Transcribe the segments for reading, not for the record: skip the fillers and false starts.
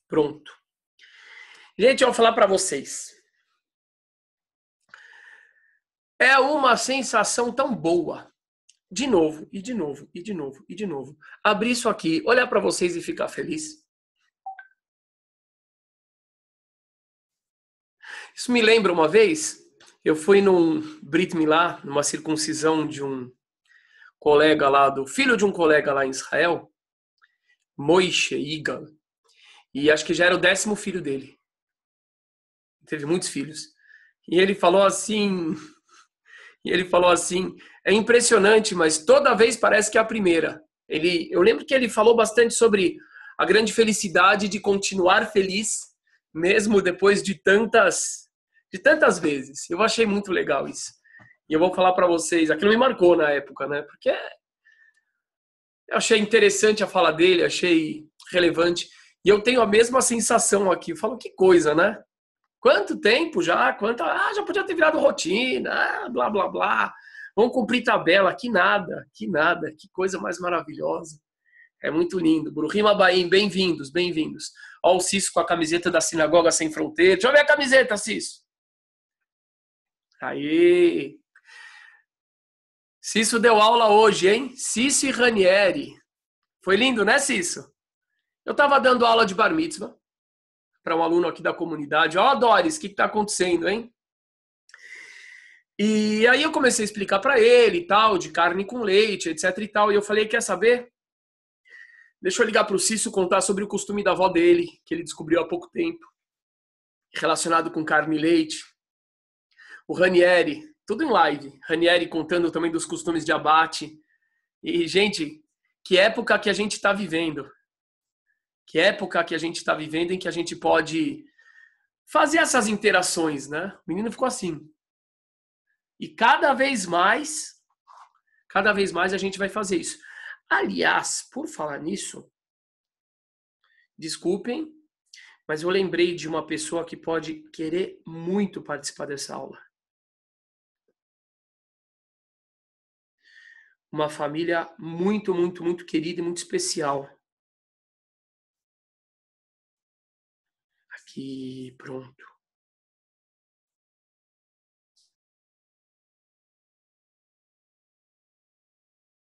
Pronto. Gente, eu vou falar para vocês. É uma sensação tão boa. De novo, e de novo, e de novo, e de novo. Abrir isso aqui, olhar para vocês e ficar feliz. Isso me lembra uma vez, eu fui num Brit Milá, numa circuncisão de um colega lá, do filho de um colega lá em Israel, Moishe Igal, e acho que já era o 10º filho dele. Teve muitos filhos. E ele falou assim, é impressionante, mas toda vez parece que é a primeira. Eu lembro que ele falou bastante sobre a grande felicidade de continuar feliz, mesmo depois de tantas vezes. Eu achei muito legal isso. E eu vou falar para vocês, aquilo me marcou na época, né? Porque eu achei interessante a fala dele, achei relevante. E eu tenho a mesma sensação aqui. Eu falo, que coisa, né? Quanto tempo já? Já podia ter virado rotina, blá, blá, blá. Vamos cumprir tabela. Que nada. Que coisa mais maravilhosa. É muito lindo. Bruhim Abaim, bem-vindos, bem-vindos. Olha o Cício com a camiseta da Sinagoga Sem Fronteira. Deixa eu ver a camiseta, Cício. Aí. Cício deu aula hoje, hein? Cício e Ranieri. Foi lindo, né, Cício? Eu estava dando aula de bar mitzvah para um aluno aqui da comunidade. Ó, Doris, o que está acontecendo, hein? E aí eu comecei a explicar para ele e tal, de carne com leite, etc e tal. E eu falei, quer saber? Deixa eu ligar para o Cício contar sobre o costume da avó dele, que ele descobriu há pouco tempo, relacionado com carne e leite. O Ranieri, tudo em live. Ranieri contando também dos costumes de abate. E, gente, que época que a gente está vivendo. Que época que a gente está vivendo em que a gente pode fazer essas interações, né? O menino ficou assim. E cada vez mais a gente vai fazer isso. Aliás, por falar nisso, desculpem, mas eu lembrei de uma pessoa que pode querer muito participar dessa aula. Uma família muito, muito, muito querida e muito especial. Aqui, pronto.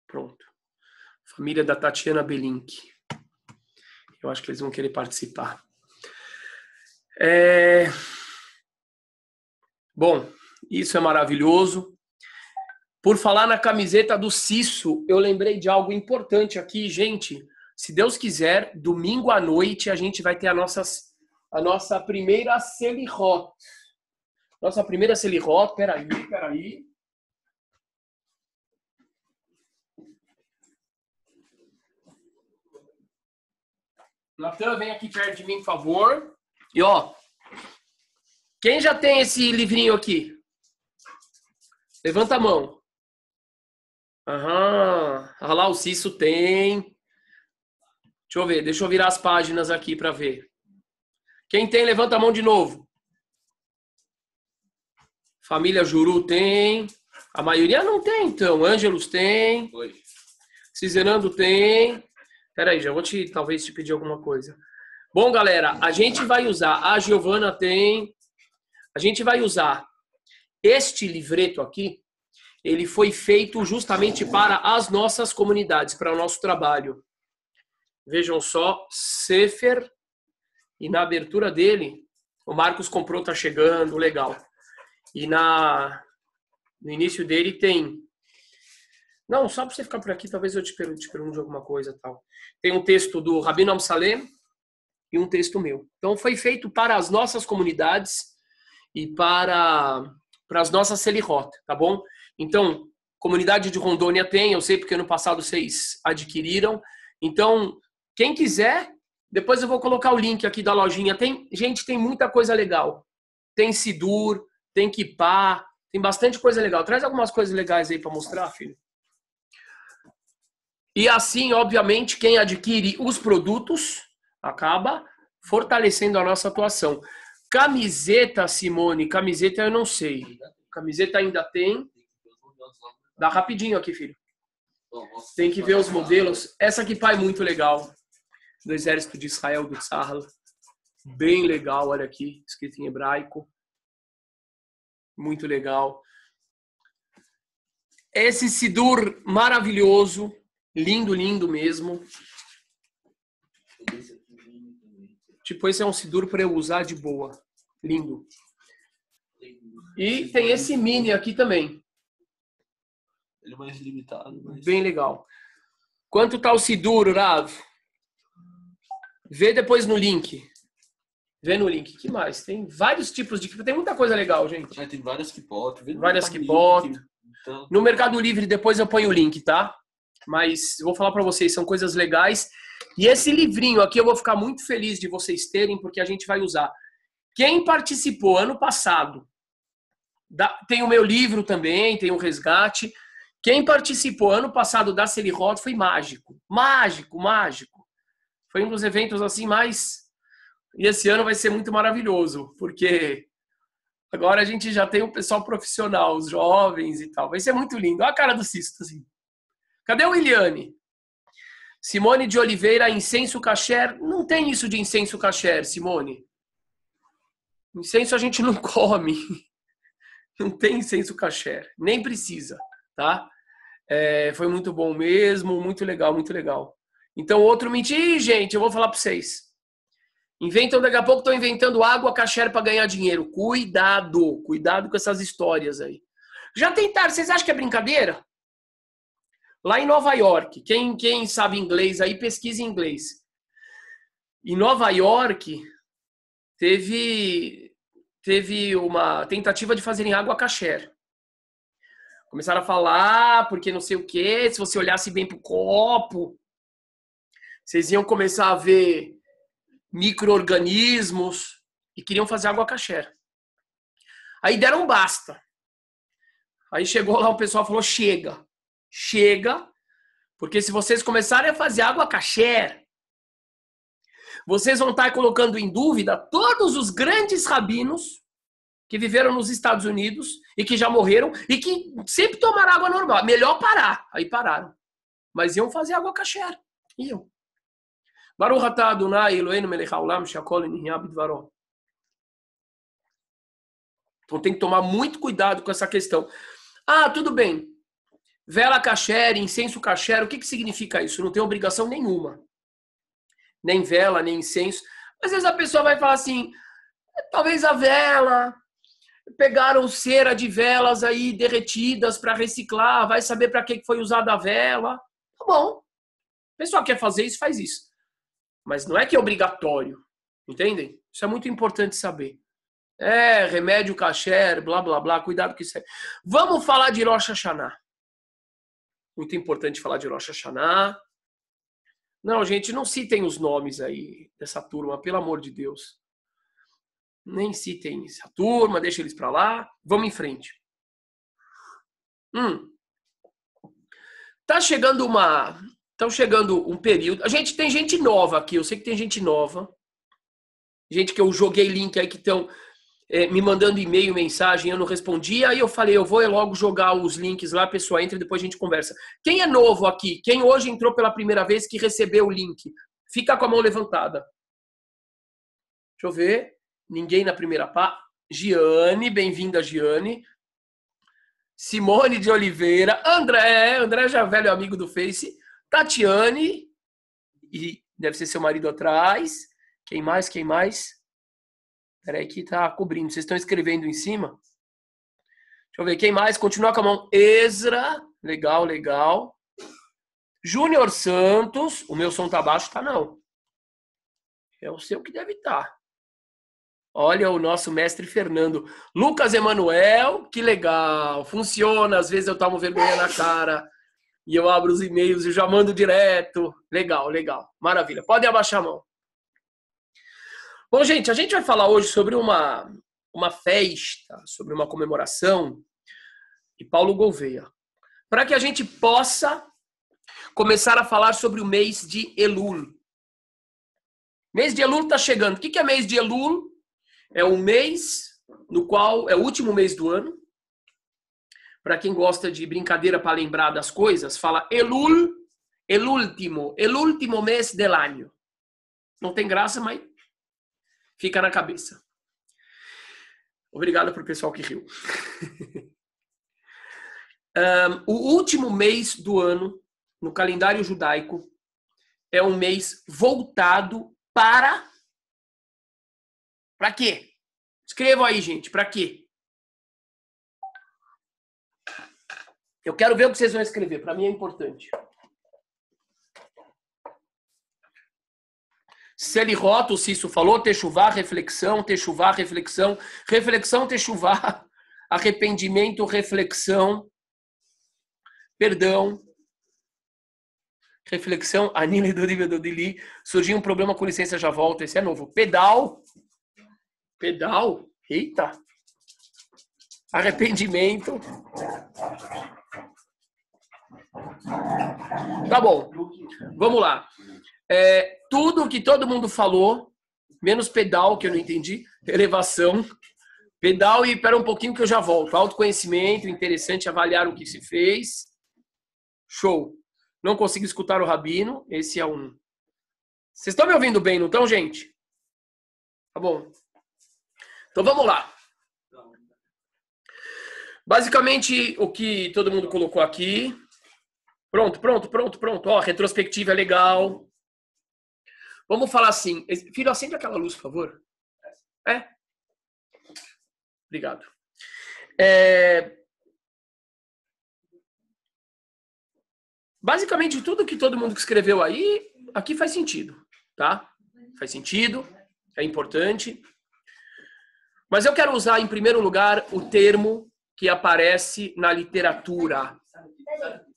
Pronto. Família da Tatiana Belink. Eu acho que eles vão querer participar. Bom, isso é maravilhoso. Por falar na camiseta do Cício, eu lembrei de algo importante aqui, gente. Se Deus quiser, domingo à noite a gente vai ter a nossa primeira Selihot. Nossa primeira Selihot, peraí. Natan, vem aqui perto de mim, por favor. E ó, quem já tem esse livrinho aqui? Levanta a mão. Aham. Olha lá, o Cício tem. Deixa eu virar as páginas aqui para ver. Quem tem, levanta a mão de novo. Família Juru tem. A maioria não tem, então. Ângelos tem. Cizenando tem. Peraí, já vou talvez te pedir alguma coisa. Bom, galera, a gente vai usar. A Giovana tem. A gente vai usar este livreto aqui. Ele foi feito justamente para as nossas comunidades, para o nosso trabalho. Vejam só, Sefer. E na abertura dele, o Marcos comprou, tá chegando, legal. E no início dele tem... Não, só para você ficar por aqui, talvez eu te pergunte alguma coisa tal. Tem um texto do Rabino Amsalem e um texto meu. Então foi feito para as nossas comunidades e para as nossas Selihot, tá bom? Então, comunidade de Rondônia tem, eu sei porque ano passado vocês adquiriram. Então, quem quiser, depois eu vou colocar o link aqui da lojinha. Gente, tem muita coisa legal. Tem Sidur, tem Kippah, tem bastante coisa legal. Traz algumas coisas legais aí para mostrar, filho. E assim, obviamente, quem adquire os produtos acaba fortalecendo a nossa atuação. Camiseta, Simone, camiseta eu não sei. Camiseta ainda tem. Dá rapidinho aqui, filho. Tem que ver os modelos. Essa aqui, pai, é muito legal. Do Exército de Israel, do Tzahal. Bem legal, olha aqui, escrito em hebraico. Muito legal. Esse Sidur maravilhoso, lindo, lindo mesmo. Tipo, esse é um Sidur para eu usar de boa. Lindo. E tem esse mini aqui também. Ele é mais limitado. Mas... Bem legal. Quanto tá o Sidur, Rav? Vê depois no link. Vê no link. Que mais? Tem vários tipos de... Tem muita coisa legal, gente. Tem várias Kipot. Várias Kipot. Então... No Mercado Livre, depois eu ponho o link, tá? Mas eu vou falar para vocês, são coisas legais. E esse livrinho aqui eu vou ficar muito feliz de vocês terem, porque a gente vai usar. Quem participou ano passado, tem o meu livro também, tem o Resgate. Quem participou ano passado da Selirot foi mágico. Mágico, mágico. Foi um dos eventos assim mais... E esse ano vai ser muito maravilhoso, porque agora a gente já tem um pessoal profissional, os jovens e tal. Vai ser muito lindo. Olha a cara do Cisto, assim. Cadê o Iliane? Simone de Oliveira, incenso kasher. Não tem isso de incenso kasher, Simone. Incenso a gente não come. Não tem incenso kasher. Nem precisa, tá? Foi muito bom mesmo, muito legal, muito legal. Então, outro mentir, gente, eu vou falar para vocês. Inventam, daqui a pouco estão inventando água kasher para ganhar dinheiro. Cuidado, cuidado com essas histórias aí. Já tentaram, vocês acham que é brincadeira? Lá em Nova York, quem sabe inglês aí, pesquisa em inglês. Em Nova York, teve uma tentativa de fazerem água kasher. Começaram a falar, porque não sei o quê, se você olhasse bem pro copo, vocês iam começar a ver micro-organismos e queriam fazer água kasher. Aí deram um basta. Aí chegou lá o pessoal e falou, chega, porque se vocês começarem a fazer água kasher, vocês vão estar colocando em dúvida todos os grandes rabinos que viveram nos Estados Unidos e que já morreram e que sempre tomaram água normal. Melhor parar. Aí pararam. Mas iam fazer água kasher. Iam. Baruch atah Adonai Eloheinu melech haolam she'akol nihya bidvaro. Então tem que tomar muito cuidado com essa questão. Ah, tudo bem. Vela kasher, incenso kasher, o que significa isso? Não tem obrigação nenhuma. Nem vela, nem incenso. Às vezes a pessoa vai falar assim, talvez a vela, pegaram cera de velas aí derretidas para reciclar, vai saber para que foi usada a vela. Tá bom. O pessoal quer fazer isso, faz isso. Mas não é que é obrigatório. Entendem? Isso é muito importante saber. Remédio kasher, blá, blá, blá, cuidado com isso aí. Vamos falar de Rosh Hashanah. Muito importante falar de Rosh Hashanah. Não, gente, não citem os nomes aí dessa turma, pelo amor de Deus. Nem citem essa turma, deixa eles pra lá. Vamos em frente. Tá chegando um período. Tem gente nova aqui, eu sei que tem gente nova. Gente que eu joguei link aí que estão me mandando e-mail, mensagem, eu não respondi. Aí eu falei, eu vou logo jogar os links lá, a pessoa entra e depois a gente conversa. Quem é novo aqui? Quem hoje entrou pela primeira vez que recebeu o link? Fica com a mão levantada. Deixa eu ver. Ninguém na primeira pá. Giane, bem-vinda, Giane. Simone de Oliveira. André já é velho amigo do Face. Tatiane. E deve ser seu marido atrás. Quem mais? Peraí que tá cobrindo. Vocês estão escrevendo em cima? Deixa eu ver. Quem mais? Continua com a mão. Ezra. Legal. Júnior Santos. O meu som tá baixo? Tá não. É o seu que deve estar. Olha o nosso mestre Fernando. Lucas Emanuel. Que legal. Funciona. Às vezes eu tomo vergonha na cara. E eu abro os e-mails e já mando direto. Legal. Maravilha. Podem abaixar a mão. Bom, gente, a gente vai falar hoje sobre uma festa, sobre uma comemoração de Paulo Gouveia. Para que a gente possa começar a falar sobre o mês de Elul. Mês de Elul está chegando. O que é mês de Elul? É um mês no qual é o último mês do ano. Para quem gosta de brincadeira para lembrar das coisas, fala Elul, el último mês del año. Não tem graça, mas Fica na cabeça. Obrigado pro pessoal que riu. O último mês do ano, no calendário judaico, é um mês voltado para... Para quê? Escrevam aí, gente. Para quê? Eu quero ver o que vocês vão escrever. Para mim é importante. Selirot, o Cício falou, techuvá, reflexão, reflexão, techuvá, arrependimento, reflexão, perdão, reflexão, anile do dili, surgiu um problema, com licença, já volto, esse é novo. Pedal, eita, arrependimento. Tá bom, vamos lá. Tudo que todo mundo falou, menos pedal, que eu não entendi, elevação, pedal e espera um pouquinho que eu já volto. Autoconhecimento, interessante avaliar o que se fez. Show. Não consigo escutar o Rabino, esse é um. Vocês estão me ouvindo bem, não estão, gente? Tá bom. Então vamos lá. Basicamente, o que todo mundo colocou aqui. Pronto. Ó, retrospectiva é legal. Vamos falar assim. Filho, acende aquela luz, por favor. Obrigado. Basicamente, tudo que todo mundo que escreveu aí, aqui faz sentido, tá? Faz sentido, é importante. Mas eu quero usar, em primeiro lugar, o termo que aparece na literatura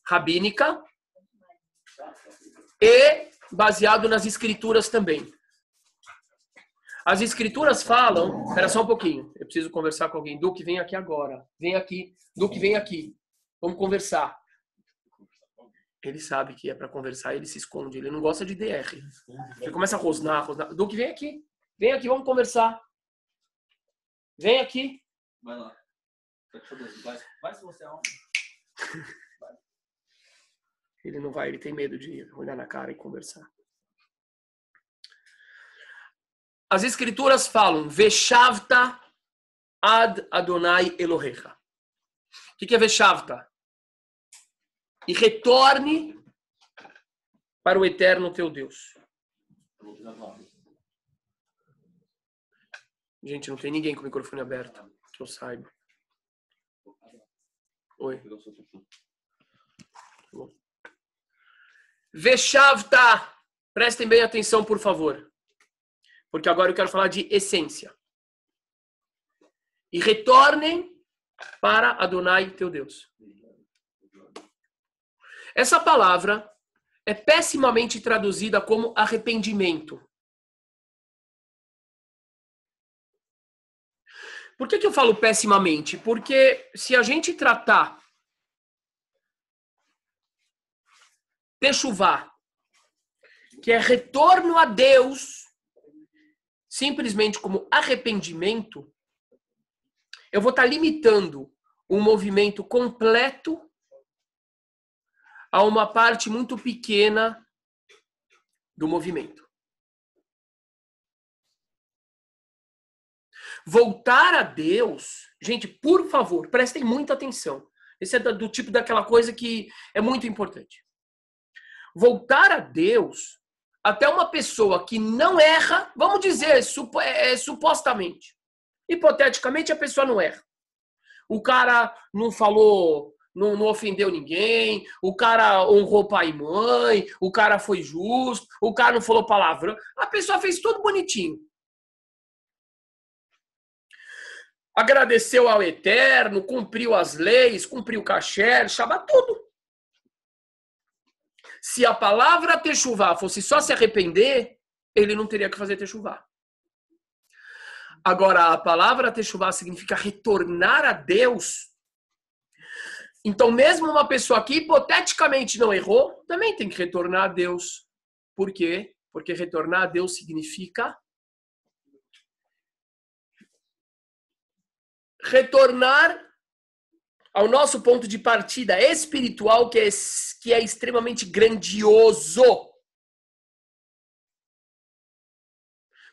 rabínica e baseado nas escrituras também. As escrituras falam... Espera só um pouquinho, eu preciso conversar com alguém. Duque, vem aqui agora. Vem aqui. Duque, vem aqui. Vamos conversar. Ele sabe que é para conversar, ele se esconde. Ele não gosta de DR. Ele começa a rosnar. Duque, vem aqui. Vem aqui, vamos conversar. Vem aqui. Vai lá. Vai se você é homem. Ele não vai, ele tem medo de olhar na cara e conversar. As escrituras falam, Veshavta ad Adonai Elohecha. O que é Veshavta? E retorne para o eterno teu Deus. Gente, não tem ninguém com o microfone aberto, que eu saiba. Oi. Bom. Veshavta. Prestem bem atenção, por favor. Porque agora eu quero falar de essência. E retornem para Adonai, teu Deus. Essa palavra é pessimamente traduzida como arrependimento. Por que eu falo pessimamente? Porque se a gente tratar techuvá, que é retorno a Deus, simplesmente como arrependimento, eu vou estar limitando um movimento completo a uma parte muito pequena do movimento. Voltar a Deus, gente, por favor, prestem muita atenção. Esse é do tipo daquela coisa que é muito importante. Voltar a Deus, até uma pessoa que não erra, vamos dizer, supostamente. Hipoteticamente, a pessoa não erra. O cara não falou, não ofendeu ninguém, o cara honrou pai e mãe, o cara foi justo, o cara não falou palavrão. A pessoa fez tudo bonitinho. Agradeceu ao Eterno, cumpriu as leis, cumpriu o kasher, Shabbat, tudo. Se a palavra techuvá fosse só se arrepender, ele não teria que fazer techuvá. Agora, a palavra techuvá significa retornar a Deus. Então, mesmo uma pessoa que hipoteticamente não errou, também tem que retornar a Deus. Por quê? Porque retornar a Deus significa retornar ao nosso ponto de partida espiritual, que é extremamente grandioso.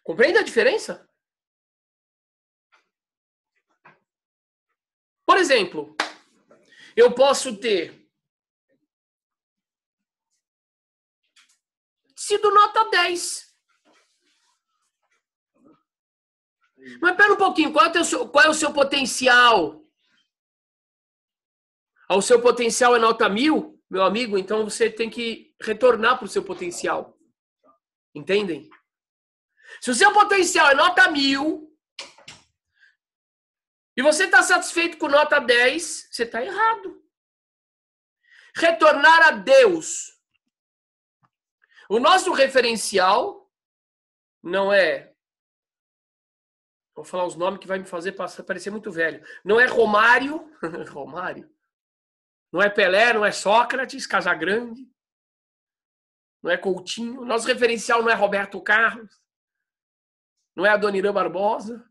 Compreende a diferença? Por exemplo, eu posso ter sido nota 10. Mas espera um pouquinho, qual é o seu potencial? O seu potencial é nota 1000, meu amigo, então você tem que retornar para o seu potencial. Entendem? Se o seu potencial é nota 1000 e você está satisfeito com nota 10, você está errado. Retornar a Deus. O nosso referencial não é... Vou falar os nomes que vai me fazer parecer muito velho. Não é Romário. Romário. Não é Pelé, não é Sócrates, Casagrande. Não é Coutinho. Nosso referencial não é Roberto Carlos. Não é Adoniran Barbosa.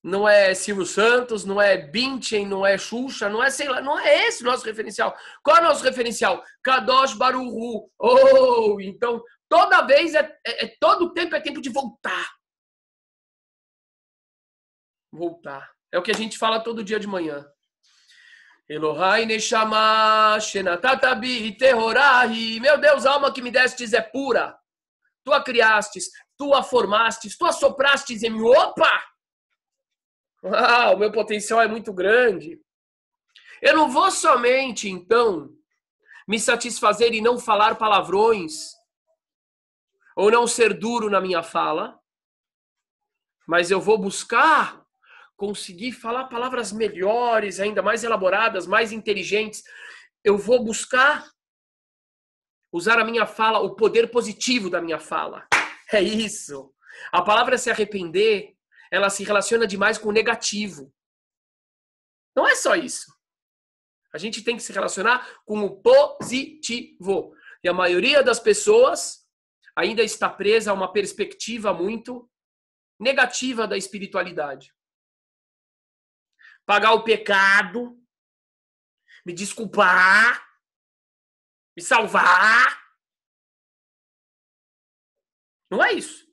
Não é Silvio Santos. Não é Bündchen. Não é Xuxa. Não é, sei lá. Não é esse o nosso referencial. Qual é o nosso referencial? Kadosh Baruch Hu. Oh, então, toda vez, todo tempo é tempo de voltar. Voltar. É o que a gente fala todo dia de manhã. Elohai Neshama Shenatata Bi Tehorahi. Meu Deus, a alma que me destes é pura. Tu a criastes, tu a formastes, tu a soprastes em mim. Opa! O meu potencial é muito grande. Eu não vou somente, então, me satisfazer e não falar palavrões ou não ser duro na minha fala, mas eu vou buscar conseguir falar palavras melhores, ainda mais elaboradas, mais inteligentes. Eu vou buscar usar a minha fala, o poder positivo da minha fala. É isso. A palavra se arrepender, ela se relaciona demais com o negativo. Não é só isso. A gente tem que se relacionar com o positivo. E a maioria das pessoas ainda está presa a uma perspectiva muito negativa da espiritualidade. Pagar o pecado, me desculpar, me salvar. Não é isso.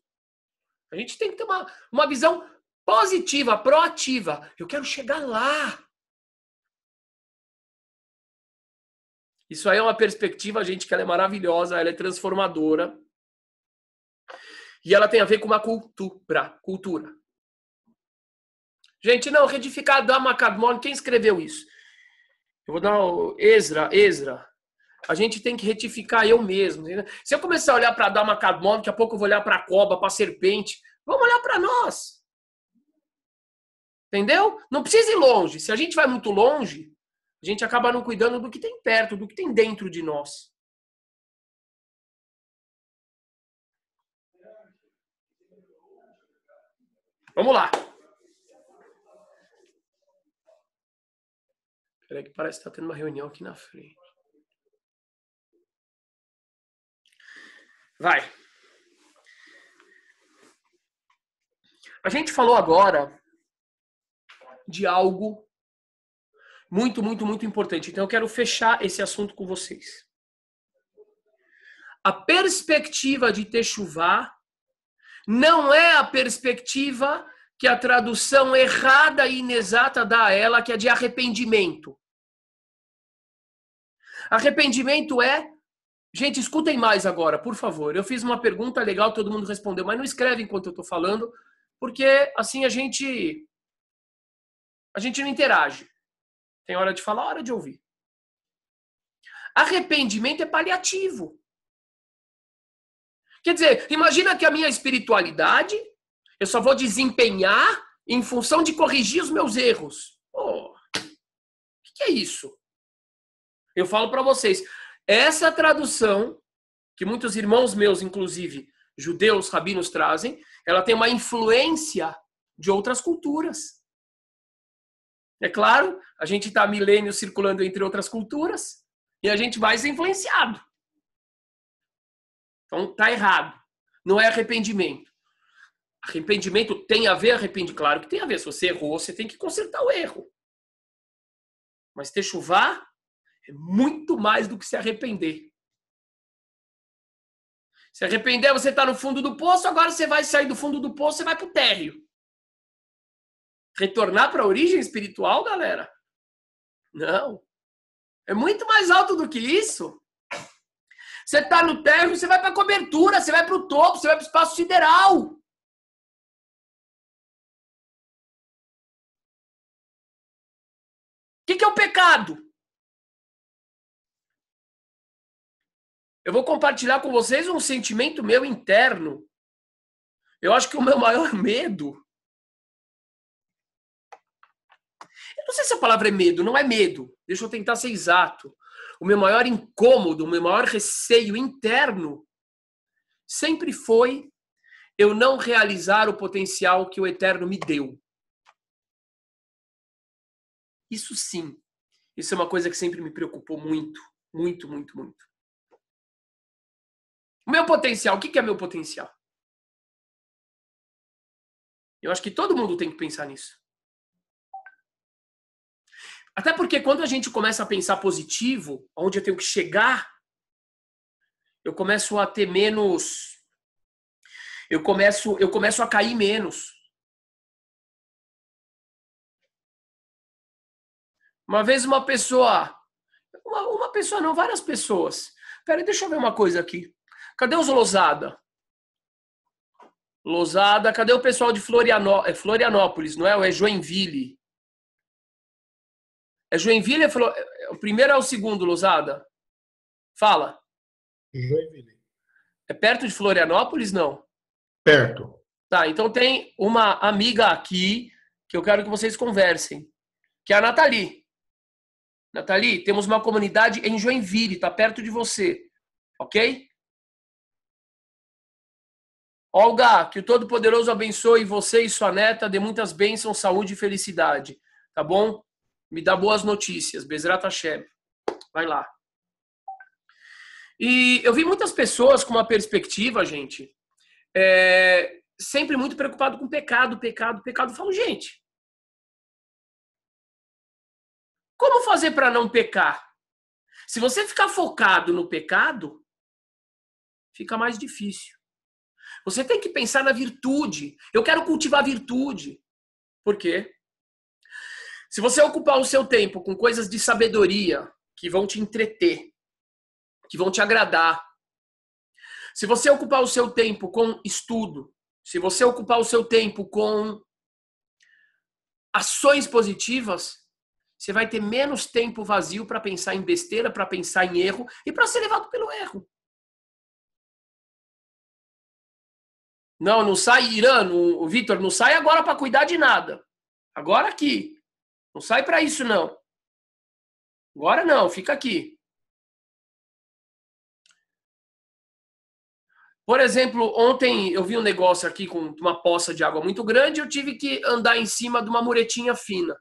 A gente tem que ter uma visão positiva, proativa. Eu quero chegar lá. Isso aí é uma perspectiva, gente, que ela é maravilhosa, ela é transformadora. E ela tem a ver com uma cultura. Gente, não, retificar Dama Kadmon, quem escreveu isso? Eu vou dar o Ezra. A gente tem que retificar eu mesmo. Se eu começar a olhar para Dama Kadmon, daqui a pouco eu vou olhar para a cobra, para a serpente. Vamos olhar para nós. Entendeu? Não precisa ir longe. Se a gente vai muito longe, a gente acaba não cuidando do que tem perto, do que tem dentro de nós. Vamos lá. Peraí que parece que está tendo uma reunião aqui na frente. Vai. A gente falou agora de algo muito, muito, muito importante. Então eu quero fechar esse assunto com vocês. A perspectiva de Teshuvá não é a perspectiva que a tradução errada e inexata dá a ela, que é de arrependimento. Arrependimento é... Gente, escutem mais agora, por favor. Eu fiz uma pergunta legal, todo mundo respondeu, mas não escreve enquanto eu estou falando, porque assim a gente não interage. Tem hora de falar, hora de ouvir. Arrependimento é paliativo. Quer dizer, imagina que a minha espiritualidade, eu só vou desempenhar em função de corrigir os meus erros. O que é isso? Eu falo para vocês, essa tradução, que muitos irmãos meus, inclusive judeus, rabinos, trazem, ela tem uma influência de outras culturas. É claro, a gente está há milênios circulando entre outras culturas e a gente vai ser influenciado. Então, tá errado. Não é arrependimento. Arrependimento tem a ver, claro que tem a ver. Se você errou, você tem que consertar o erro. Mas Teshuvá é muito mais do que se arrepender. Se arrepender, você está no fundo do poço, agora você vai sair do fundo do poço, você vai para o térreo. Retornar para a origem espiritual, galera? Não. É muito mais alto do que isso. Você está no térreo, você vai para a cobertura, você vai para o topo, você vai para o espaço sideral. O que é o pecado? Eu vou compartilhar com vocês um sentimento meu interno. Eu acho que o meu maior medo... Eu não sei se a palavra é medo, não é medo. Deixa eu tentar ser exato. O meu maior incômodo, o meu maior receio interno sempre foi eu não realizar o potencial que o Eterno me deu. Isso sim. Isso é uma coisa que sempre me preocupou muito. Muito, muito, muito. O meu potencial, o que é meu potencial? Eu acho que todo mundo tem que pensar nisso. Até porque quando a gente começa a pensar positivo, onde eu tenho que chegar, eu começo a ter menos... Eu começo a cair menos. Uma vez uma pessoa não, várias pessoas. Peraí, deixa eu ver uma coisa aqui. Cadê os Losada? Losada, cadê o pessoal de Florianópolis, não é? Ou é Joinville? É Joinville? O primeiro ou o segundo, Losada? Fala. Joinville. É perto de Florianópolis, não? Perto. Tá, então tem uma amiga aqui que eu quero que vocês conversem, que é a Nathalie. Nathalie, temos uma comunidade em Joinville, tá perto de você, ok? Olga, que o Todo-Poderoso abençoe você e sua neta, dê muitas bênçãos, saúde e felicidade, tá bom? Me dá boas notícias, Bezrat Hashem. Vai lá. E eu vi muitas pessoas com uma perspectiva, gente, sempre muito preocupado com pecado. Eu falo, gente, como fazer para não pecar? Se você ficar focado no pecado, fica mais difícil. Você tem que pensar na virtude. Eu quero cultivar virtude. Por quê? Se você ocupar o seu tempo com coisas de sabedoria que vão te entreter, que vão te agradar, se você ocupar o seu tempo com estudo, se você ocupar o seu tempo com ações positivas, você vai ter menos tempo vazio para pensar em besteira, para pensar em erro e para ser levado pelo erro. Não sai, Irã, o Vitor, não sai agora para cuidar de nada. Agora aqui. Não sai para isso, não. Agora não, fica aqui. Por exemplo, ontem eu vi um negócio aqui com uma poça de água muito grande e eu tive que andar em cima de uma muretinha fina.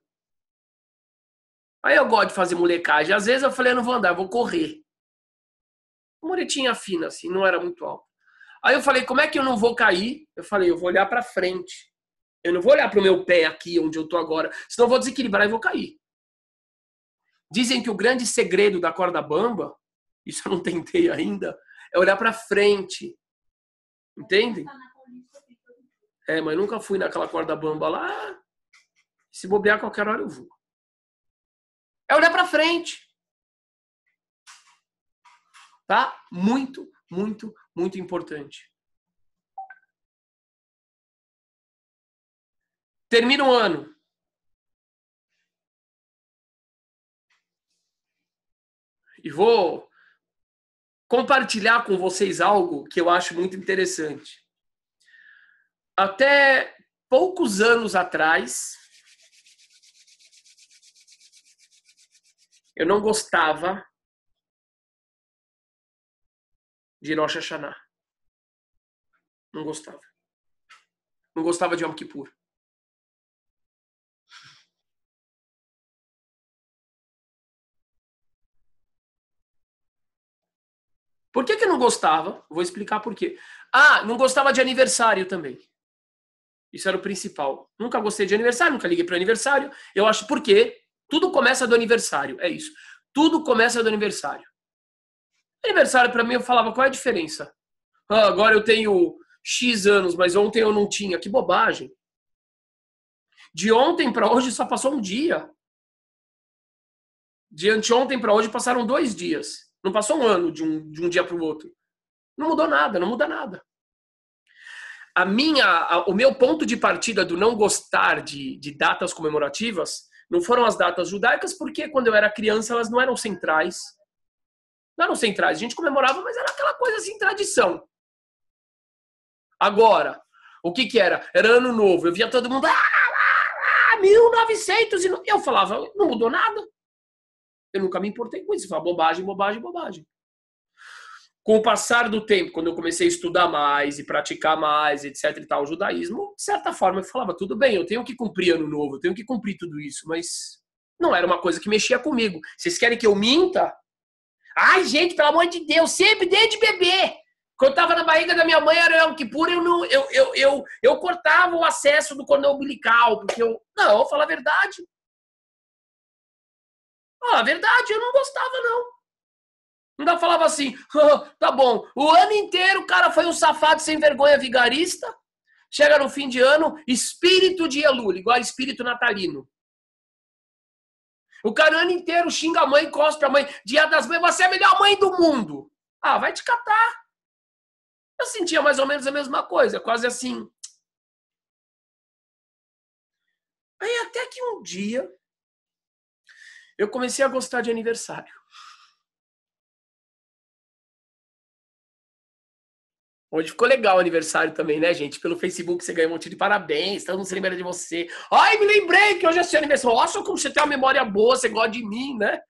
Aí eu gosto de fazer molecagem. Às vezes eu falei, eu não vou andar, eu vou correr. Muretinha fina, assim, não era muito alta. Aí eu falei, como é que eu não vou cair? Eu falei, eu vou olhar para frente. Eu não vou olhar para o meu pé aqui, onde eu estou agora, senão eu vou desequilibrar e vou cair. Dizem que o grande segredo da corda bamba, isso eu não tentei ainda, é olhar para frente. Entendem? Mas nunca fui naquela corda bamba lá. Se bobear, qualquer hora eu vou. É olhar para frente. Tá? Muito, muito, muito importante. Termina o ano. E vou compartilhar com vocês algo que eu acho muito interessante. Até poucos anos atrás, eu não gostava de Rosh Hashanah. Não gostava. Não gostava de Yom Kippur. Por que eu não gostava? Vou explicar por quê. Não gostava de aniversário também. Isso era o principal. Nunca gostei de aniversário, nunca liguei para o aniversário. Eu acho por quê? Tudo começa do aniversário. É isso. Tudo começa do aniversário. Aniversário, para mim, eu falava, qual é a diferença? Agora eu tenho X anos, mas ontem eu não tinha. Que bobagem. De ontem para hoje só passou um dia. De anteontem para hoje passaram 2 dias. Não passou um ano de um dia para o outro. Não mudou nada, não muda nada. O meu ponto de partida do não gostar de datas comemorativas não foram as datas judaicas, porque quando eu era criança elas não eram centrais. Não eram centrais. A gente comemorava, mas era aquela coisa assim, tradição. Agora, o que era? Era ano novo. Eu via todo mundo... 1900 e... Eu falava, não mudou nada. Eu nunca me importei com isso. Eu falava, bobagem, bobagem, bobagem. Com o passar do tempo, quando eu comecei a estudar mais e praticar mais, etc e tal, o judaísmo, de certa forma eu falava, tudo bem, eu tenho que cumprir ano novo, eu tenho que cumprir tudo isso, mas não era uma coisa que mexia comigo. Vocês querem que eu minta? Ai, gente, pelo amor de Deus, sempre desde bebê. Quando eu estava na barriga da minha mãe, era Yom Kippur, eu cortava o acesso do cordão umbilical, porque eu vou falar a verdade. A verdade, eu não gostava, não. Ainda falava assim, tá bom, o ano inteiro o cara foi um safado sem vergonha vigarista, chega no fim de ano, espírito de Elul, igual espírito natalino. O cara o ano inteiro xinga a mãe, cospe a mãe, dia das mães, você é a melhor mãe do mundo. Ah, vai te catar. Eu sentia mais ou menos a mesma coisa, quase assim. Aí até que um dia, eu comecei a gostar de aniversário. Hoje ficou legal o aniversário também, né, gente? Pelo Facebook você ganha um monte de parabéns, todo mundo se lembra de você. Ai, me lembrei que hoje é seu aniversário. Nossa, como você tem uma memória boa, você gosta de mim, né?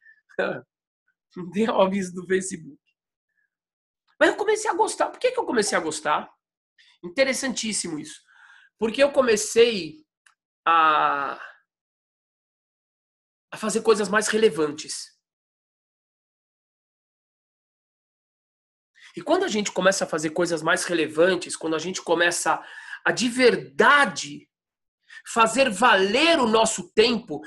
Não tem aviso do Facebook. Mas eu comecei a gostar. Por que eu comecei a gostar? Interessantíssimo isso. Porque eu comecei a fazer coisas mais relevantes. E quando a gente começa a fazer coisas mais relevantes, quando a gente começa a de verdade fazer valer o nosso tempo,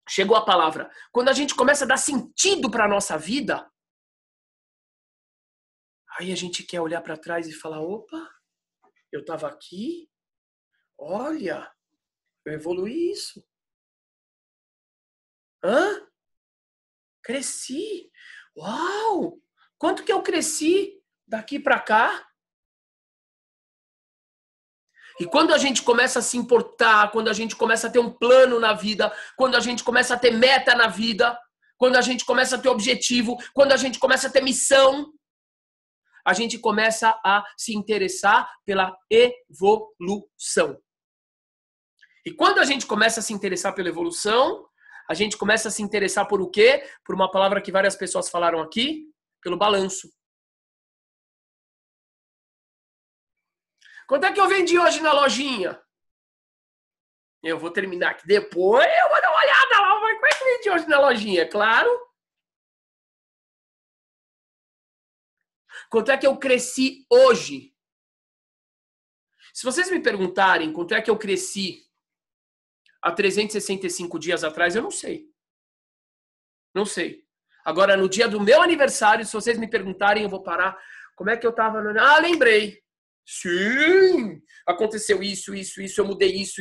chegou a palavra, quando a gente começa a dar sentido para a nossa vida, aí a gente quer olhar para trás e falar, opa, eu estava aqui, olha, eu evoluí isso. Hã? Cresci. Uau! Quanto que eu cresci daqui para cá? E quando a gente começa a se importar, quando a gente começa a ter um plano na vida, quando a gente começa a ter meta na vida, quando a gente começa a ter objetivo, quando a gente começa a ter missão, a gente começa a se interessar pela evolução. E quando a gente começa a se interessar pela evolução, a gente começa a se interessar por o quê? Por uma palavra que várias pessoas falaram aqui, pelo balanço. Quanto é que eu vendi hoje na lojinha? Eu vou terminar aqui depois, eu vou dar uma olhada lá. Quanto é que eu vendi hoje na lojinha? Claro. Quanto é que eu cresci hoje? Se vocês me perguntarem quanto é que eu cresci há 365 dias atrás, eu não sei. Não sei. Agora, no dia do meu aniversário, se vocês me perguntarem, eu vou parar. Como é que eu tava? Ah, lembrei. Sim! Aconteceu isso, eu mudei isso.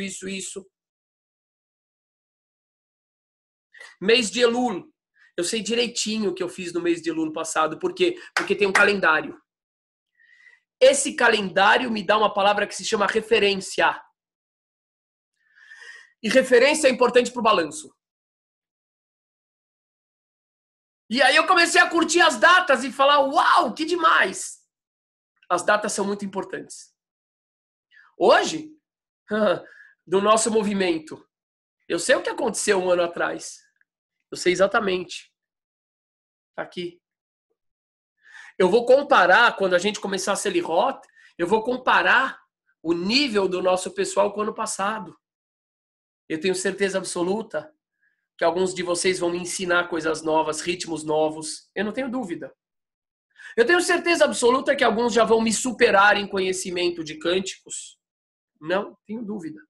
Mês de Elul. Eu sei direitinho o que eu fiz no mês de Elul passado. Por quê? Porque tem um calendário. Esse calendário me dá uma palavra que se chama referência. E referência é importante para o balanço. E aí eu comecei a curtir as datas e falar, uau, que demais! As datas são muito importantes. Hoje, do nosso movimento, eu sei o que aconteceu um ano atrás. Eu sei exatamente. Tá aqui. Eu vou comparar, quando a gente começar a Selirot, eu vou comparar o nível do nosso pessoal com o ano passado. Eu tenho certeza absoluta que alguns de vocês vão me ensinar coisas novas, ritmos novos. Eu não tenho dúvida. Eu tenho certeza absoluta que alguns já vão me superar em conhecimento de cânticos. Não tenho dúvida.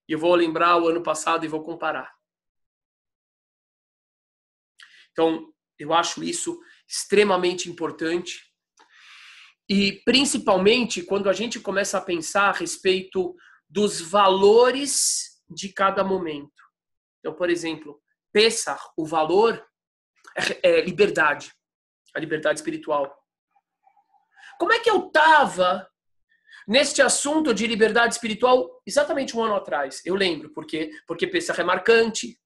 E eu vou lembrar o ano passado e vou comparar. Então, eu acho isso extremamente importante. E, principalmente, quando a gente começa a pensar a respeito dos valores de cada momento. Então, por exemplo, Pessach, o valor é liberdade, a liberdade espiritual. Como é que eu estava neste assunto de liberdade espiritual exatamente um ano atrás? Eu lembro, porque Pessach é marcante.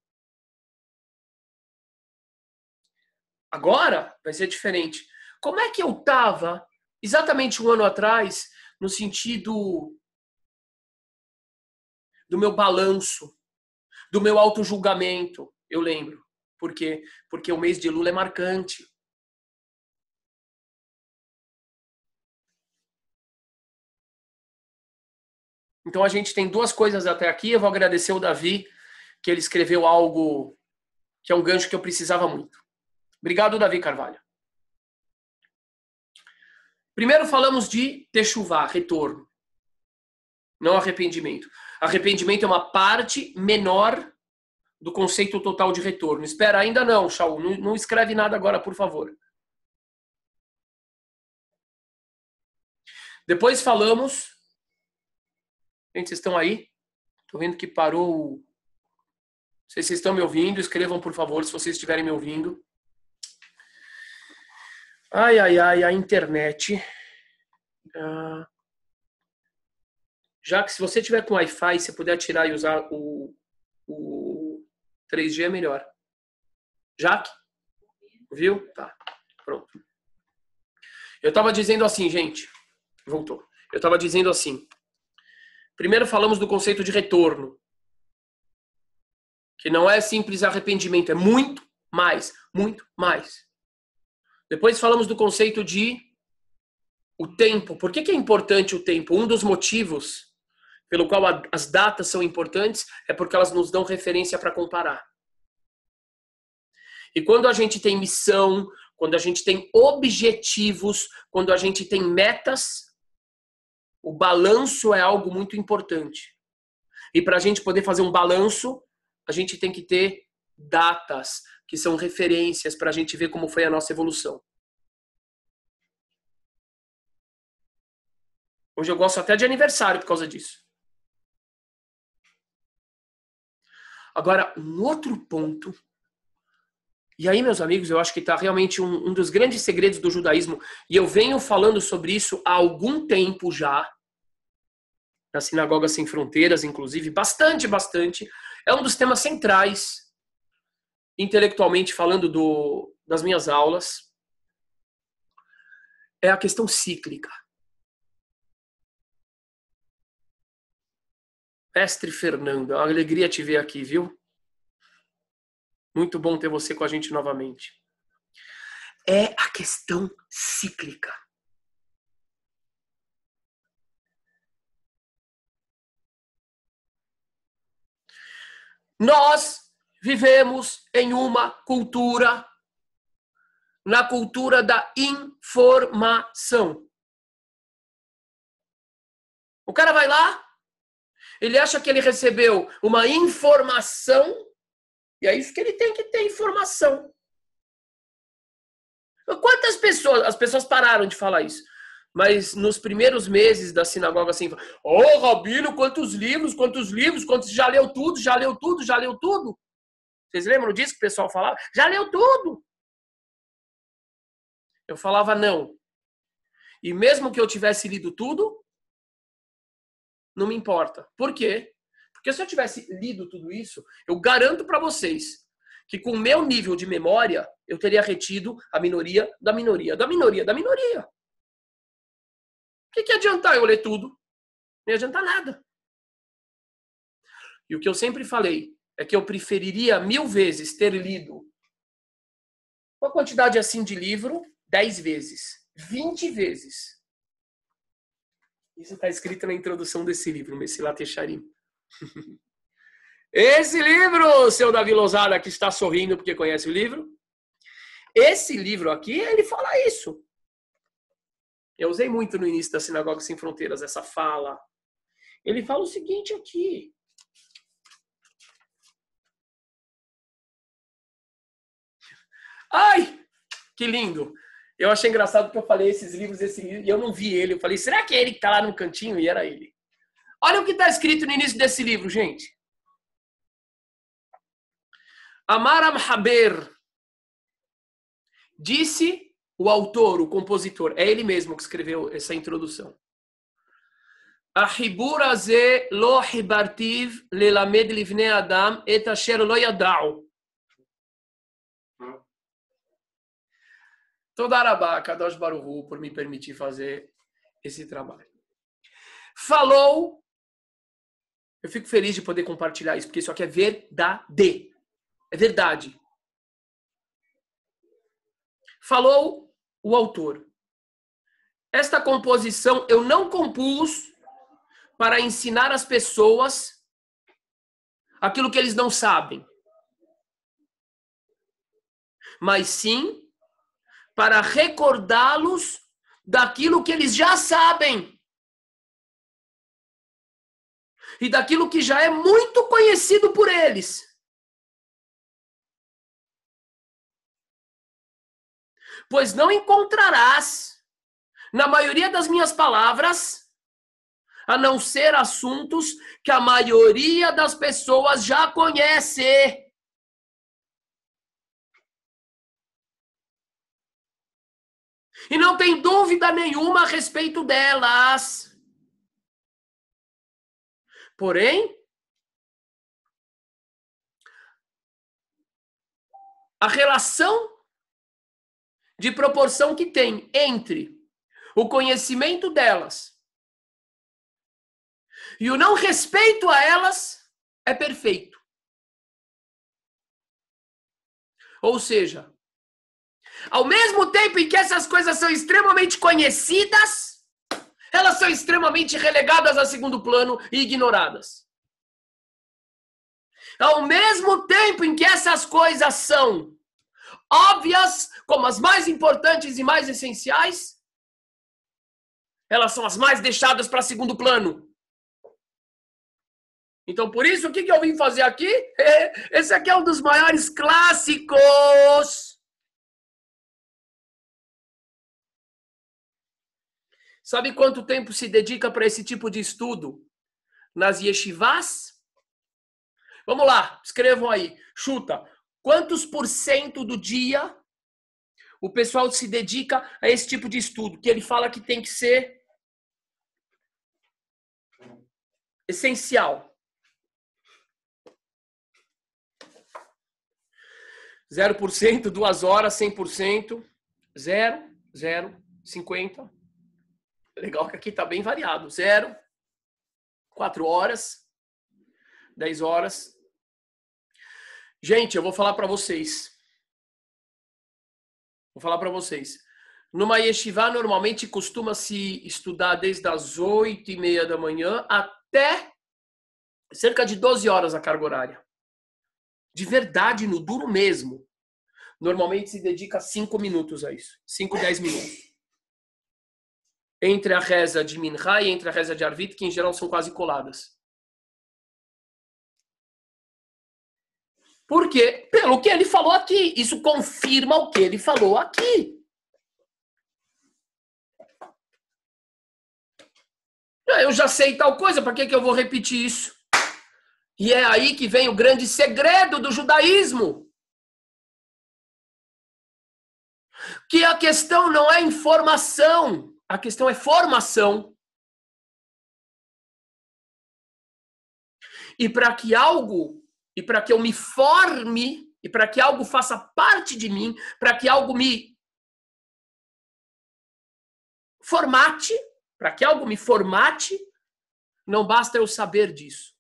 Agora vai ser diferente. Como é que eu estava exatamente um ano atrás no sentido do meu balanço, do meu autojulgamento? Eu lembro. Por quê? Porque o mês de Elul é marcante. Então a gente tem duas coisas até aqui. Eu vou agradecer o Davi, que ele escreveu algo que é um gancho que eu precisava muito. Obrigado, Davi Carvalho. Primeiro falamos de techuvá, retorno. Não arrependimento. Arrependimento é uma parte menor do conceito total de retorno. Espera, ainda não, Shaul. Não escreve nada agora, por favor. Depois falamos... Gente, vocês estão aí? Estou vendo que parou... Não sei se vocês estão me ouvindo. Escrevam, por favor, se vocês estiverem me ouvindo. Ai, a internet. Já que se você tiver com Wi-Fi, se puder tirar e usar o 3G é melhor. Jaque? Viu? Tá. Pronto. Eu estava dizendo assim, gente. Voltou. Eu estava dizendo assim. Primeiro falamos do conceito de retorno. Que não é simples arrependimento. É muito mais. Muito mais. Depois falamos do conceito de o tempo. Por que é importante o tempo? Um dos motivos pelo qual as datas são importantes é porque elas nos dão referência para comparar. E quando a gente tem missão, quando a gente tem objetivos, quando a gente tem metas, o balanço é algo muito importante. E para a gente poder fazer um balanço, a gente tem que ter datas, que são referências para a gente ver como foi a nossa evolução. Hoje eu gosto até de aniversário por causa disso. Agora, um outro ponto, e aí, meus amigos, eu acho que está realmente um dos grandes segredos do judaísmo, e eu venho falando sobre isso há algum tempo já, na Sinagoga Sem Fronteiras, inclusive, bastante, é um dos temas centrais, intelectualmente falando das minhas aulas, é a questão cíclica. Mestre Fernando, é uma alegria te ver aqui, viu? Muito bom ter você com a gente novamente. É a questão cíclica. Nós vivemos em uma cultura, na cultura da informação. O cara vai lá, ele acha que ele recebeu uma informação, e é isso que ele tem que ter, informação. Quantas pessoas, as pessoas pararam de falar isso, mas nos primeiros meses da sinagoga assim, Rabino, quantos livros, já leu tudo. Vocês lembram disso que o pessoal falava? Já leu tudo. Eu falava não. E mesmo que eu tivesse lido tudo, não me importa. Por quê? Porque se eu tivesse lido tudo isso, eu garanto para vocês que com o meu nível de memória, eu teria retido a minoria da minoria. O que adiantar eu ler tudo? Não ia adiantar nada. E o que eu sempre falei é que eu preferiria 1000 vezes ter lido uma quantidade assim de livro 10 vezes, 20 vezes. Isso está escrito na introdução desse livro, Mesilat Yesharim. Esse livro, seu Davi Lozada, que está sorrindo porque conhece o livro, esse livro aqui, ele fala isso. Eu usei muito no início da Sinagoga Sem Fronteiras essa fala. Ele fala o seguinte aqui. Ai, que lindo. Eu achei engraçado porque eu falei esses livros, e eu não vi ele. Eu falei, será que é ele que está lá no cantinho? E era ele. Olha o que está escrito no início desse livro, gente. Amar Amhaber, disse o autor, o compositor, é ele mesmo que escreveu essa introdução. Ahibur azeh lo hibartiv lelamed livnei adam et asher lo yada'u. Toda Arabá, Kadosh Baruch Hu, por me permitir fazer esse trabalho. Falou, eu fico feliz de poder compartilhar isso, porque isso aqui é verdade. É verdade. Falou o autor. Esta composição eu não compus para ensinar as pessoas aquilo que eles não sabem, mas sim para recordá-los daquilo que eles já sabem e daquilo que já é muito conhecido por eles. Pois não encontrarás, na maioria das minhas palavras, a não ser assuntos que a maioria das pessoas já conhece. E não tem dúvida nenhuma a respeito delas. Porém, a relação de proporção que tem entre o conhecimento delas e o não respeito a elas é perfeito. Ou seja, ao mesmo tempo em que essas coisas são extremamente conhecidas, elas são extremamente relegadas a segundo plano e ignoradas. Ao mesmo tempo em que essas coisas são óbvias, como as mais importantes e mais essenciais, elas são as mais deixadas para segundo plano. Então, por isso, o que eu vim fazer aqui? Esse aqui é um dos maiores clássicos. Sabe quanto tempo se dedica para esse tipo de estudo nas yeshivás? Vamos lá, escrevam aí, chuta. Quantos por cento do dia o pessoal se dedica a esse tipo de estudo? Que ele fala que tem que ser essencial. 0%, 2 horas, 100%, 0, 0, 50. Legal que aqui está bem variado. 0, 4 horas, 10 horas. Gente, eu vou falar para vocês. Numa yeshiva, normalmente costuma-se estudar desde as 8h30 da manhã até cerca de 12 horas a carga horária. De verdade, no duro mesmo. Normalmente se dedica 5 minutos a isso. 5, 10 minutos. Entre a reza de Minha e entre a reza de Arvit, que em geral são quase coladas. Por quê? Pelo que ele falou aqui. Isso confirma o que ele falou aqui. Eu já sei tal coisa, para que eu vou repetir isso? E é aí que vem o grande segredo do judaísmo. Que a questão não é informação, a questão é formação. E para que eu me forme, e para que algo faça parte de mim, para que algo me formate, não basta eu saber disso.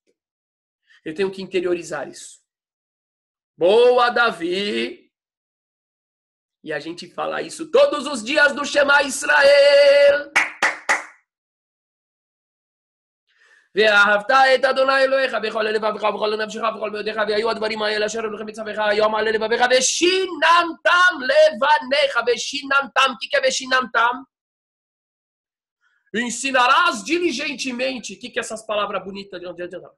Eu tenho que interiorizar isso. Boa, Davi! E a gente fala isso todos os dias do Shema Israel. ואהבת את אדוני אלוהיך בכל לבבך ובכל נפשך ובכל מאודך והיו הדברים האלה אשר הולכים מצווך היום על לבביך ושיננתם לבניך ושיננתם que é ושיננתם? Ensinarás diligentemente. O que é essas palavras bonitas de onde adianta?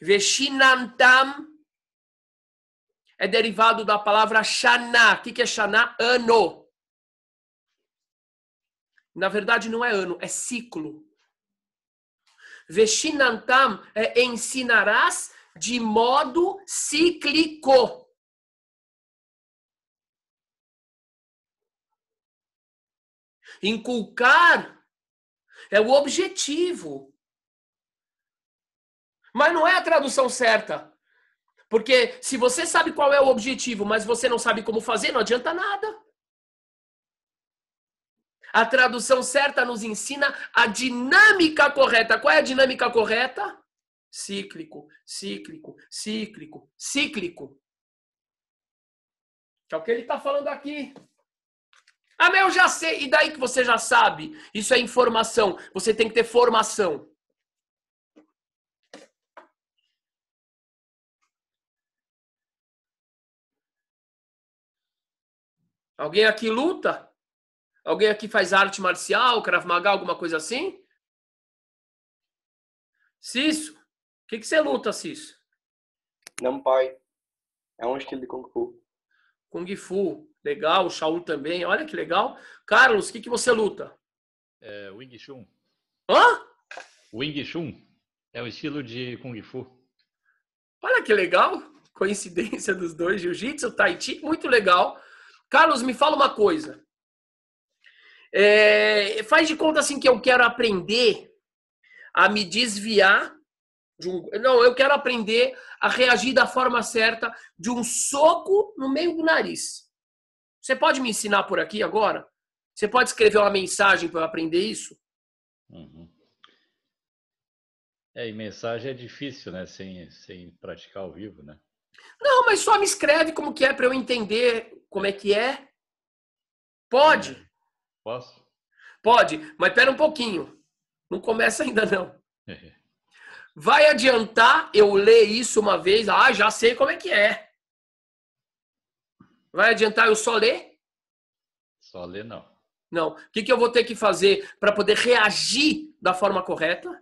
Veshinantam é derivado da palavra Shana. O que é Shana? Ano. Na verdade, não é ano, é ciclo. Veshinantam ensinarás de modo cíclico. Inculcar é o objetivo. Mas não é a tradução certa. Porque se você sabe qual é o objetivo, mas você não sabe como fazer, não adianta nada. A tradução certa nos ensina a dinâmica correta. Qual é a dinâmica correta? Cíclico, cíclico, cíclico, cíclico. Que é o que ele está falando aqui. Ah, mas eu já sei. E daí que você já sabe? Isso é informação. Você tem que ter formação. Alguém aqui luta? Alguém aqui faz arte marcial, Krav Maga, alguma coisa assim? Cisso, o que você luta, Cisso? Nampai. É um estilo de Kung Fu. Kung Fu, legal. Shaolin também, olha que legal. Carlos, o que você luta? Wing Chun. Hã? Wing Chun é um estilo de Kung Fu. Olha que legal. Coincidência dos dois, Jiu-Jitsu, Tai Chi, muito legal. Carlos, me fala uma coisa. Faz de conta assim que eu quero aprender a me desviar de um... Não, eu quero aprender a reagir da forma certa de um soco no meio do nariz. Você pode me ensinar por aqui agora? Você pode escrever uma mensagem para eu aprender isso? Uhum. E mensagem é difícil, né? Sem praticar ao vivo, né? Não, mas só me escreve como que é para eu entender como é que é. Pode? Posso? Pode, mas pera um pouquinho. Não começa ainda não. Vai adiantar eu ler isso uma vez? Ah, já sei como é que é. Vai adiantar eu só ler? Só ler não. Não. O que eu vou ter que fazer para poder reagir da forma correta?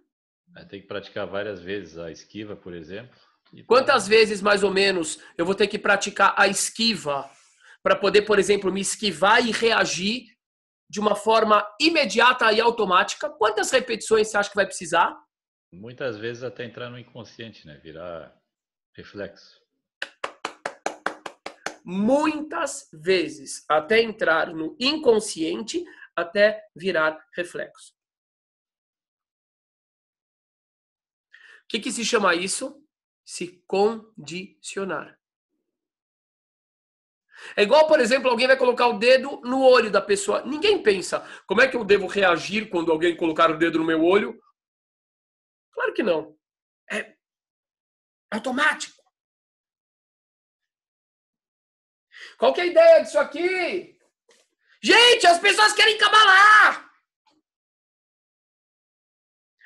Vai ter que praticar várias vezes a esquiva, por exemplo. Quantas vezes, mais ou menos, eu vou ter que praticar a esquiva para poder, por exemplo, me esquivar e reagir de uma forma imediata e automática? Quantas repetições você acha que vai precisar? Muitas vezes até entrar no inconsciente, né? Virar reflexo. Muitas vezes, até entrar no inconsciente, até virar reflexo. O que se chama isso? Se condicionar. É igual, por exemplo, alguém vai colocar o dedo no olho da pessoa. Ninguém pensa, como é que eu devo reagir quando alguém colocar o dedo no meu olho? Claro que não. É automático. Qual que é a ideia disso aqui? Gente, as pessoas querem cabalar.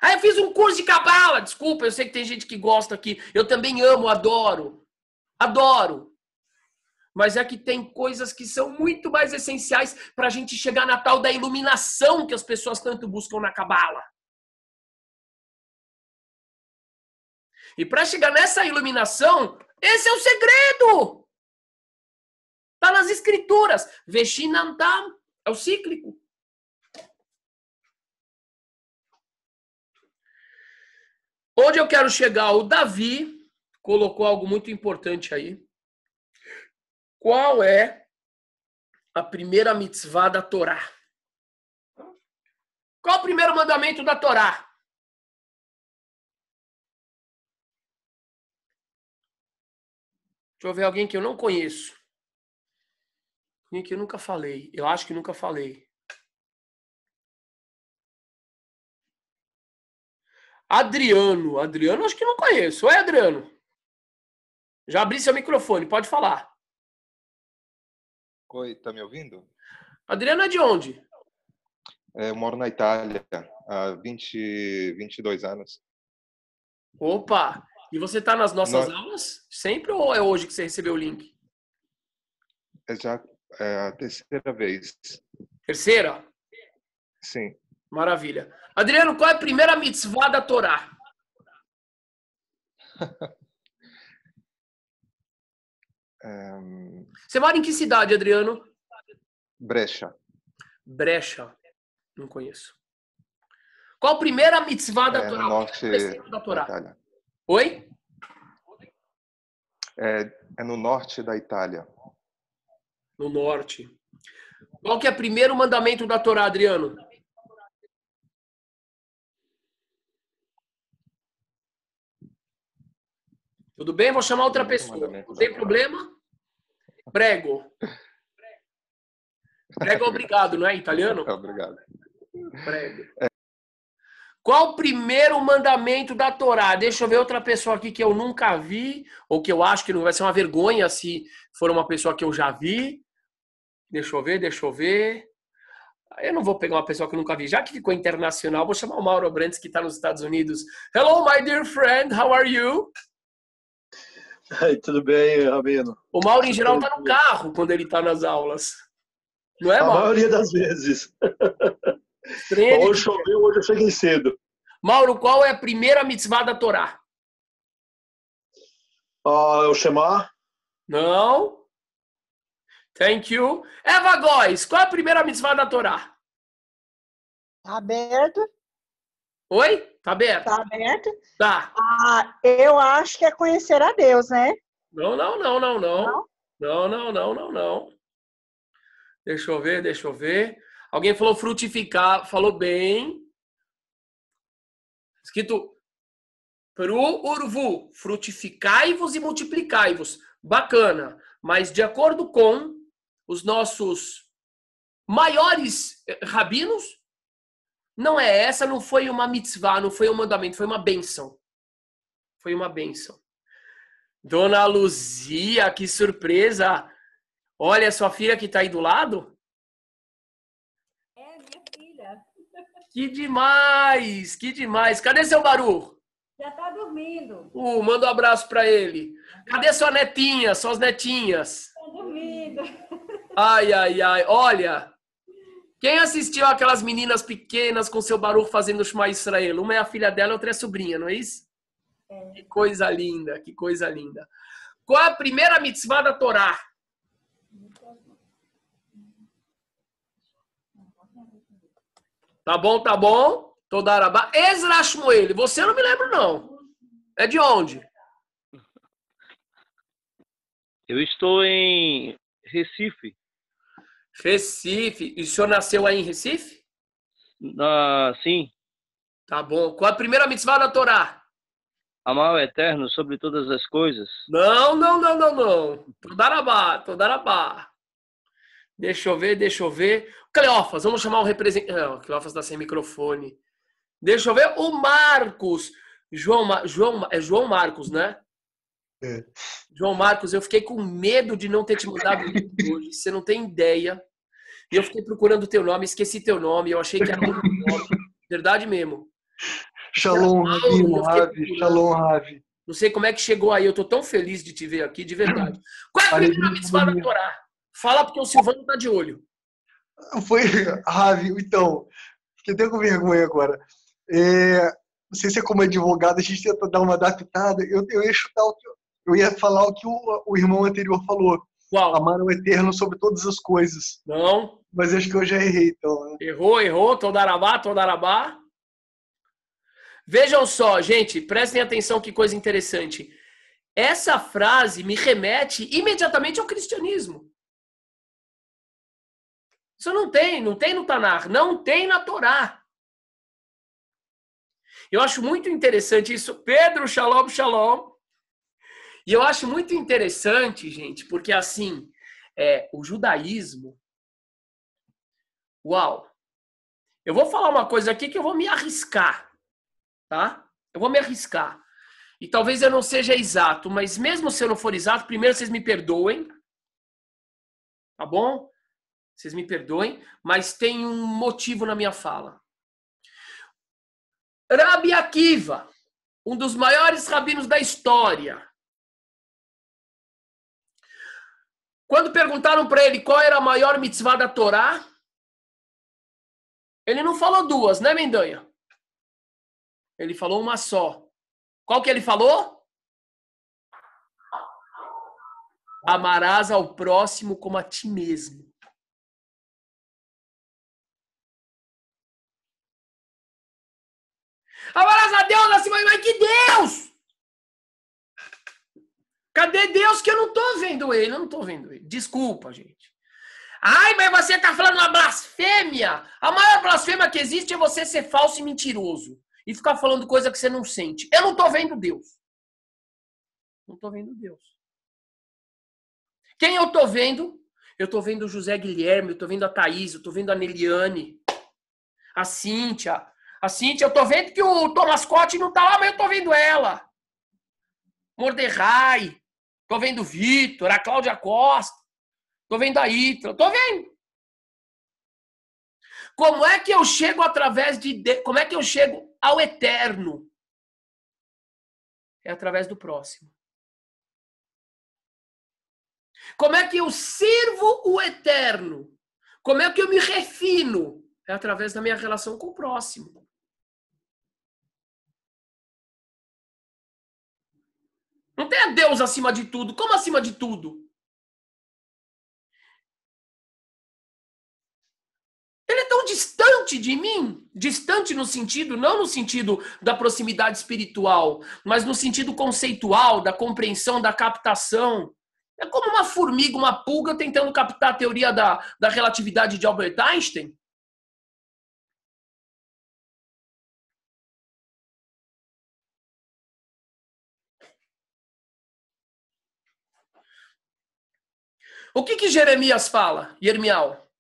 Aí eu fiz um curso de cabala. Desculpa, eu sei que tem gente que gosta aqui. Eu também amo, adoro. Adoro. Mas é que tem coisas que são muito mais essenciais para a gente chegar na tal da iluminação que as pessoas tanto buscam na cabala. E para chegar nessa iluminação, esse é o segredo. Está nas escrituras. Veshinantam é o cíclico. Onde eu quero chegar? O Davi colocou algo muito importante aí. Qual é a primeira mitzvah da Torá? Qual é o primeiro mandamento da Torá? Deixa eu ver alguém que eu não conheço. Alguém que eu nunca falei. Eu acho que nunca falei. Adriano. Adriano, acho que não conheço. Oi, Adriano. Já abri seu microfone, pode falar. Oi, tá me ouvindo? Adriano é de onde? Eu moro na Itália há 22 anos. Opa! E você tá nas nossas aulas? Sempre ou é hoje que você recebeu o link? É a terceira vez. Terceira? Sim. Maravilha. Adriano, qual é a primeira mitzvah da Torá? Você mora em que cidade, Adriano? Brecha. Brecha. Não conheço. Qual a primeira mitzvah da É Torá? no O que norte é o preceito da da Torá? Itália. Oi? É no norte da Itália. No norte. Qual que é o primeiro mandamento da Torá, Adriano? Tudo bem? Vou chamar outra Primeiro pessoa. mandamento Não da tem Torá. problema? Prego. Prego, obrigado, não é italiano? Obrigado. Prego. Qual o primeiro mandamento da Torá? Deixa eu ver outra pessoa aqui que eu nunca vi, ou que eu acho que não vai ser uma vergonha se for uma pessoa que eu já vi. Deixa eu ver. Eu não vou pegar uma pessoa que eu nunca vi. Já que ficou internacional, vou chamar o Mauro Brandes, que está nos Estados Unidos. Hello, my dear friend, how are you? Tudo bem, Rabino? O Mauro, em geral, está no carro quando ele está nas aulas. Não é, A Mauro? maioria das vezes. Estranho ele Hoje choveu, hoje eu cheguei cedo. Mauro, qual é a primeira mitzvah da Torá? O Shema? Não. Thank you. Eva Góes, qual é a primeira mitzvah da Torá? Tá aberto? Oi? Tá aberto? Tá aberto? Tá. Eu acho que é conhecer a Deus, né? Não. Não? Não. Deixa eu ver. Alguém falou frutificar, falou bem. Escrito Pro urvu, frutificai-vos e multiplicai-vos. Bacana. Mas de acordo com os nossos maiores rabinos, não é essa, não foi uma mitzvah, não foi um mandamento, foi uma bênção. Foi uma bênção. Dona Luzia, que surpresa! Olha, sua filha que está aí do lado? É, minha filha. Que demais, que demais. Cadê seu Baru? Já está dormindo. Manda um abraço para ele. Cadê sua netinha, suas netinhas? Está dormindo. Ai. Olha, quem assistiu aquelas meninas pequenas com seu Baru fazendo o Shema Israel? Uma é a filha dela, outra é a sobrinha, não é isso? É. Que coisa linda, que coisa linda. Qual é a primeira mitzvah da Torá? Tá bom. Todarabá. Ezra Shmuel. Você eu não me lembro, não. É de onde? Eu estou em Recife. Recife. E o senhor nasceu aí em Recife? Sim. Tá bom. Qual é a primeira mitzvah da Torá? Amar o Eterno sobre todas as coisas. Não. Todarabá. Deixa eu ver. Cleófas, vamos chamar o representante. Não, Cleófas está sem microfone. Deixa eu ver. O Marcos. É João Marcos, né? É. João Marcos, eu fiquei com medo de não ter te mandado hoje. Você não tem ideia. E eu fiquei procurando o teu nome, esqueci teu nome. Eu achei que era outro nome. Verdade mesmo. Shalom, Rabino, Ravi. Shalom, Ravi. Não sei como é que chegou aí. Eu tô tão feliz de te ver aqui, de verdade. Qual é a primeira mitzvah da Torá? Fala porque o Silvano tá de olho. Foi, Ravi, então, fiquei até com vergonha agora. Não sei se é como advogado, a gente tenta dar uma adaptada. Eu ia chutar eu ia falar o que o irmão anterior falou. Qual? Amar o Eterno sobre todas as coisas. Não. Mas acho que eu já errei, então. Né? Errou. Todarabá. Vejam só, gente, prestem atenção que coisa interessante. Essa frase me remete imediatamente ao cristianismo. Isso não tem no Tanar, não tem na Torá. Eu acho muito interessante isso. Pedro, shalom. E eu acho muito interessante, gente, porque assim, o judaísmo... Uau! Eu vou falar uma coisa aqui que eu vou me arriscar, tá? Eu vou me arriscar. E talvez eu não seja exato, mas mesmo se eu não for exato, primeiro vocês me perdoem, tá bom? Vocês me perdoem, mas tem um motivo na minha fala. Rabi Akiva, um dos maiores rabinos da história. Quando perguntaram para ele qual era a maior mitzvah da Torá, ele não falou duas, né, Mendanha? Ele falou uma só. Qual que ele falou? Amarás ao próximo como a ti mesmo. Amarás a Deus acima de... Mas que Deus? Cadê Deus que eu não tô vendo ele? Eu não tô vendo ele. Desculpa, gente. Ai, mas você tá falando uma blasfêmia. A maior blasfêmia que existe é você ser falso e mentiroso. E ficar falando coisa que você não sente. Eu não tô vendo Deus. Não tô vendo Deus. Quem eu tô vendo? Eu tô vendo o José Guilherme, eu tô vendo a Thaís, eu tô vendo a Neliane, a Cíntia. A Cíntia, eu tô vendo que o Thomas Cotti não tá lá, mas eu tô vendo ela. Mordecai. Tô vendo o Vitor, a Cláudia Costa. Tô vendo a Itra. Tô vendo. Como é que eu chego através de... Como é que eu chego ao eterno? É através do próximo. Como é que eu sirvo o eterno? Como é que eu me refino? É através da minha relação com o próximo. Não tem a Deus acima de tudo. Como acima de tudo? Ele é tão distante de mim. Distante no sentido, não no sentido da proximidade espiritual, mas no sentido conceitual, da compreensão, da captação. É como uma formiga, uma pulga tentando captar a teoria da relatividade de Albert Einstein. O que Jeremias fala, Yermial?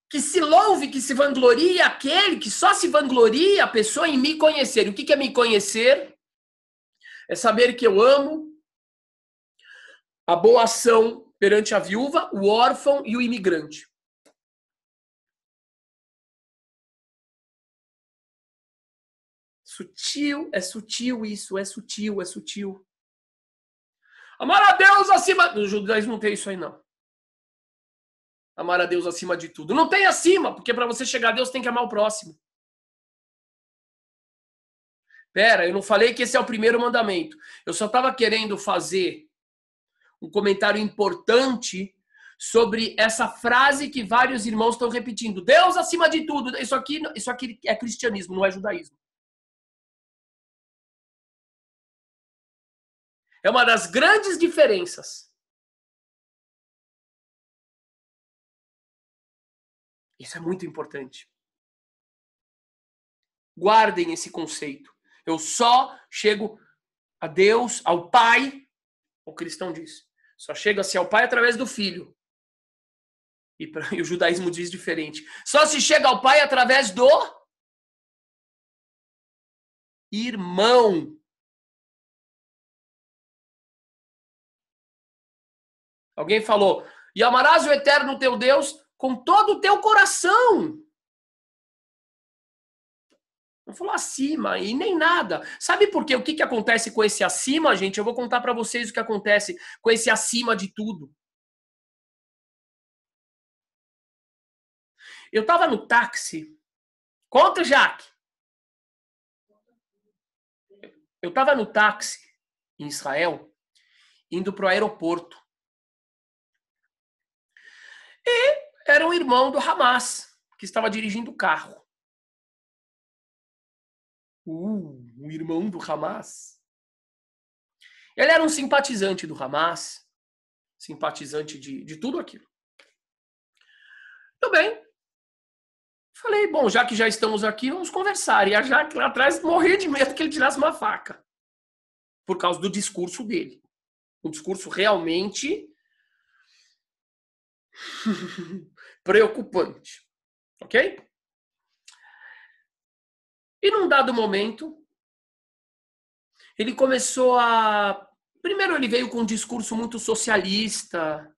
Que se louve, que se vanglorie aquele que só se vangloria a pessoa em me conhecer. O que é me conhecer? É saber que eu amo a boa ação perante a viúva, o órfão e o imigrante. Sutil, é sutil isso, é sutil, é sutil. Amar a Deus acima... No judaísmo não tem isso aí, não. Amar a Deus acima de tudo. Não tem acima, porque para você chegar a Deus tem que amar o próximo. Pera, eu não falei que esse é o primeiro mandamento. Eu só estava querendo fazer um comentário importante sobre essa frase que vários irmãos estão repetindo. Deus acima de tudo. Isso aqui é cristianismo, não é judaísmo. É uma das grandes diferenças. Isso é muito importante. Guardem esse conceito. Eu só chego a Deus, ao Pai, o cristão diz. Só chega-se ao Pai através do Filho. E o judaísmo diz diferente. Só se chega ao Pai através do irmão. Alguém falou, e amarás o eterno teu Deus com todo o teu coração. Não falou acima e nem nada. Sabe por quê? O que acontece com esse acima, gente? Eu vou contar para vocês o que acontece com esse acima de tudo. Eu estava no táxi. Conta, Jaque. Eu estava no táxi em Israel, indo para o aeroporto. E era um irmão do Hamas, que estava dirigindo o carro. Um irmão do Hamas. Ele era um simpatizante do Hamas, simpatizante de tudo aquilo. Tudo bem. Falei, bom, já que já estamos aqui, vamos conversar. E a Jaque lá atrás morria de medo que ele tirasse uma faca. Por causa do discurso dele. Um discurso realmente preocupante. Ok? E num dado momento, ele começou a... Primeiro ele veio com um discurso muito socialista,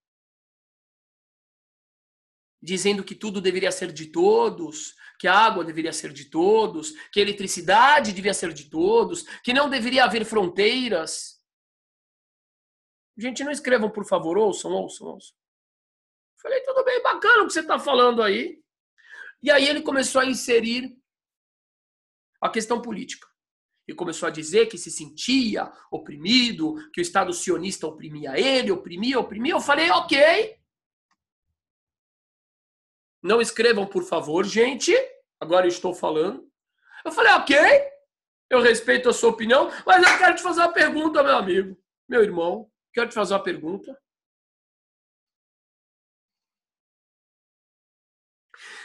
dizendo que tudo deveria ser de todos, que a água deveria ser de todos, que a eletricidade devia ser de todos, que não deveria haver fronteiras. Gente, não escrevam, por favor, ouçam. Falei, tudo bem, bacana o que você está falando aí. E aí ele começou a inserir a questão política. E começou a dizer que se sentia oprimido, que o Estado sionista oprimia ele, oprimia. Eu falei, ok. Não escrevam, por favor, gente. agora eu estou falando. Eu falei, ok, eu respeito a sua opinião, mas eu quero te fazer uma pergunta, meu amigo, meu irmão, quero te fazer uma pergunta.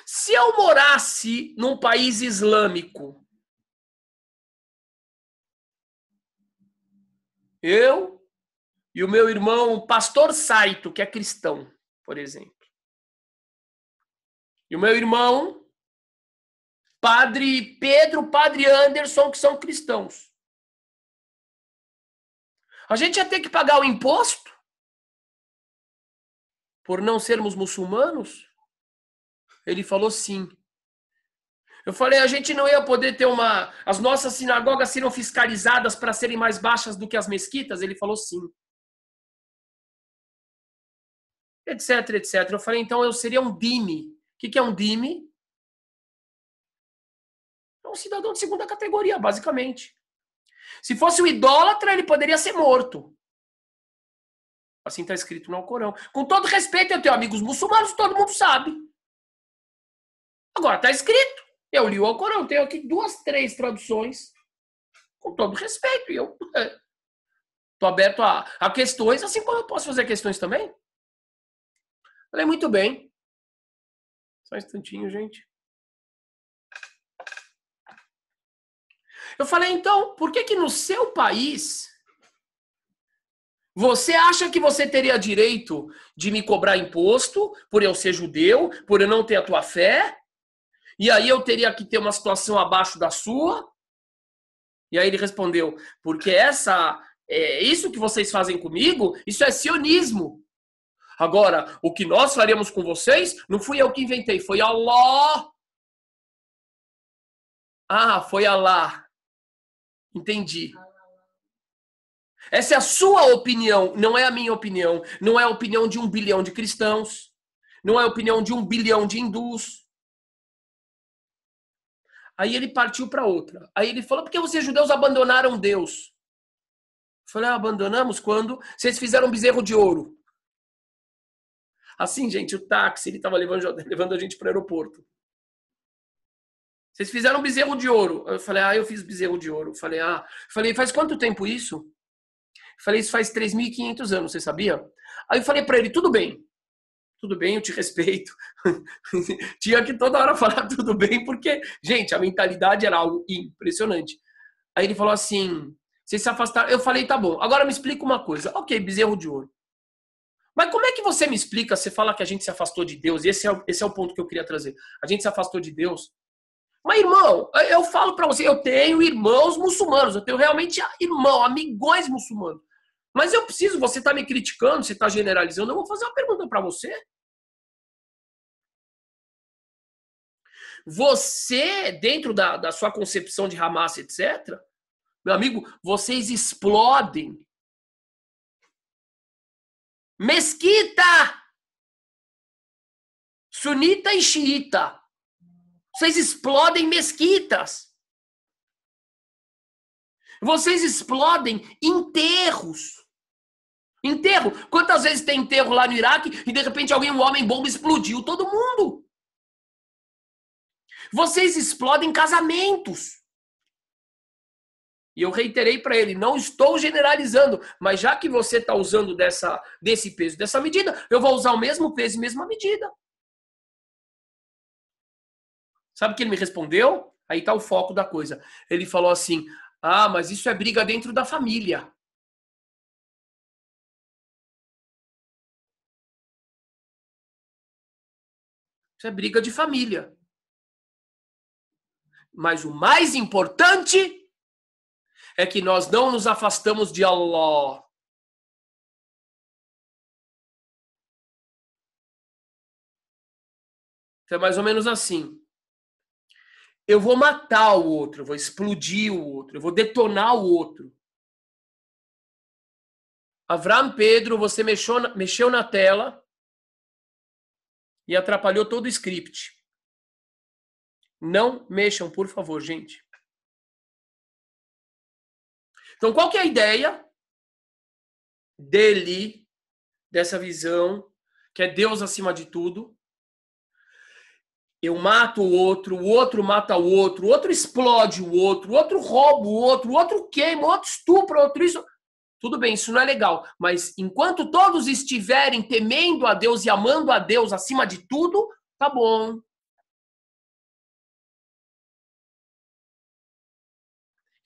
Se eu morasse num país islâmico, eu e o meu irmão Pastor Saito, que é cristão, por exemplo, e o meu irmão Padre Pedro, Padre Anderson, que são cristãos, a gente ia ter que pagar o imposto por não sermos muçulmanos? Ele falou sim. Eu falei, a gente não ia poder ter as nossas sinagogas seriam fiscalizadas para serem mais baixas do que as mesquitas? Ele falou sim. Etc, etc. Eu falei, então eu seria um dhimmi. O que é um dhimmi? É um cidadão de segunda categoria, basicamente. Se fosse um idólatra, ele poderia ser morto. Assim está escrito no Alcorão. Com todo respeito, eu tenho amigos muçulmanos, todo mundo sabe. Agora, está escrito. Eu li o Alcorão, tenho aqui 2, 3 traduções. Com todo respeito. E eu estou aberto a questões, assim como eu posso fazer questões também. Falei, muito bem. Só um instantinho, gente. Eu falei, então, por que no seu país você acha que você teria direito de me cobrar imposto por eu ser judeu, por eu não ter a tua fé? E aí eu teria que ter uma situação abaixo da sua? E aí ele respondeu, porque isso que vocês fazem comigo, isso é sionismo. Agora, o que nós faríamos com vocês, não fui eu que inventei, foi Allah. Ah, foi Allah. Entendi. Essa é a sua opinião, não é a minha opinião. Não é a opinião de 1 bilhão de cristãos. Não é a opinião de 1 bilhão de hindus. Aí ele partiu para outra. Aí ele falou, por que vocês judeus abandonaram Deus? Eu falei, abandonamos quando vocês fizeram um bezerro de ouro. Assim, gente, o táxi, ele estava levando a gente para o aeroporto. Vocês fizeram um bezerro de ouro. Eu falei, eu fiz bezerro de ouro. Eu falei, faz quanto tempo isso? Eu falei, isso faz 3.500 anos, você sabia? Aí eu falei para ele, tudo bem, eu te respeito. Tinha que toda hora falar tudo bem, porque, gente, a mentalidade era algo impressionante. Aí ele falou assim, vocês se afastaram. Eu falei, tá bom, agora me explica uma coisa. Ok, bezerro de ouro. Mas como é que você me explica, você fala que a gente se afastou de Deus, e esse é o ponto que eu queria trazer. A gente se afastou de Deus. Mas, irmão, eu falo pra você, eu tenho irmãos muçulmanos, eu tenho realmente amigões muçulmanos. Mas eu preciso, você tá me criticando, você tá generalizando, eu vou fazer uma pergunta pra você. Você, dentro da sua concepção de Hamas, etc., meu amigo, vocês explodem mesquita, sunita e xiita. Vocês explodem mesquitas. Vocês explodem enterros. Enterro. Quantas vezes tem enterro lá no Iraque e de repente um homem bomba explodiu todo mundo? Vocês explodem casamentos. E eu reiterei para ele, não estou generalizando, mas já que você está usando desse peso, dessa medida, eu vou usar o mesmo peso e mesma medida. Sabe o que ele me respondeu? Aí está o foco da coisa. Ele falou assim, mas isso é briga dentro da família. Isso é briga de família. Mas o mais importante é que nós não nos afastamos de Allah. Então é mais ou menos assim. Eu vou matar o outro, eu vou explodir o outro, eu vou detonar o outro. Avram Pedro, você mexeu na tela e atrapalhou todo o script. Não mexam, por favor, gente. Então, qual que é a ideia dele, dessa visão, que é Deus acima de tudo? eu mato o outro mata o outro explode o outro rouba o outro queima, o outro estupra, o outro isso. Tudo bem, isso não é legal. Mas enquanto todos estiverem temendo a Deus e amando a Deus acima de tudo, tá bom.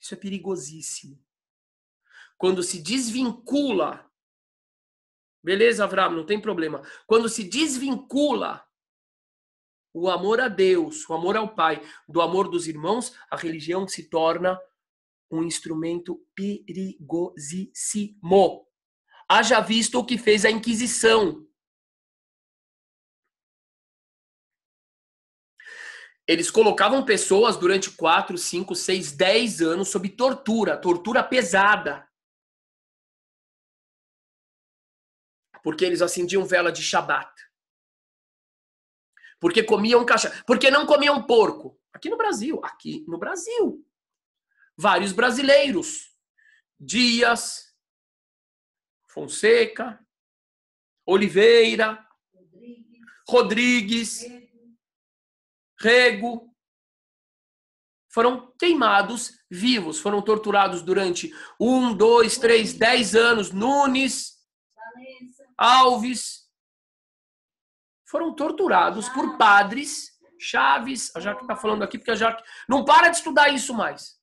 Isso é perigosíssimo. Quando se desvincula, beleza, Avram, não tem problema. Quando se desvincula o amor a Deus, o amor ao Pai, do amor dos irmãos, a religião se torna um instrumento perigosíssimo. Haja visto o que fez a Inquisição. Eles colocavam pessoas durante 4, 5, 6, 10 anos sob tortura pesada. Porque eles acendiam vela de Shabat. Porque comiam cachaça. Porque não comiam porco. Aqui no Brasil. Vários brasileiros. Dias, Fonseca, Oliveira, Rodrigues, Rego. Foram queimados vivos. Foram torturados durante 1, 2, 3, 10 anos. Nunes, Alves. Foram torturados por padres. Chaves, a Jaque está falando aqui, porque a Jaque não para de estudar isso mais.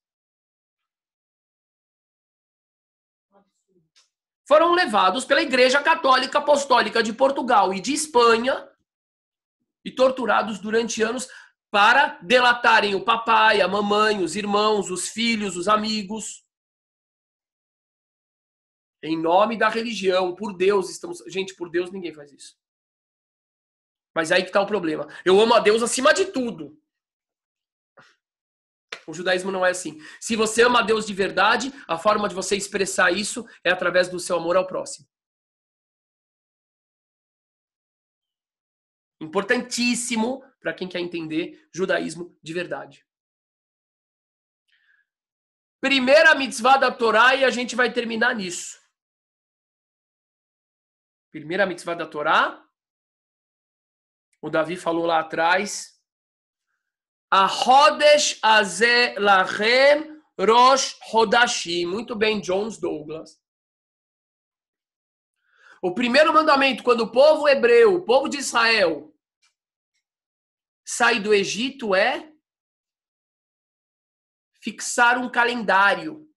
Foram levados pela Igreja Católica Apostólica de Portugal e de Espanha e torturados durante anos para delatarem o papai, a mamãe, os irmãos, os filhos, os amigos. Em nome da religião, por Deus, estamos... Gente, por Deus ninguém faz isso. Mas aí que está o problema. Eu amo a Deus acima de tudo. O judaísmo não é assim. Se você ama a Deus de verdade, a forma de você expressar isso é através do seu amor ao próximo. Importantíssimo para quem quer entender judaísmo de verdade. Primeira mitzvah da Torá e a gente vai terminar nisso. Primeira mitzvah da Torá. O Davi falou lá atrás. A Hodesh Azeh Lachem Rosh Hodashim. Muito bem, Jones Douglas. O primeiro mandamento, quando o povo hebreu, o povo de Israel, sai do Egito, é fixar um calendário.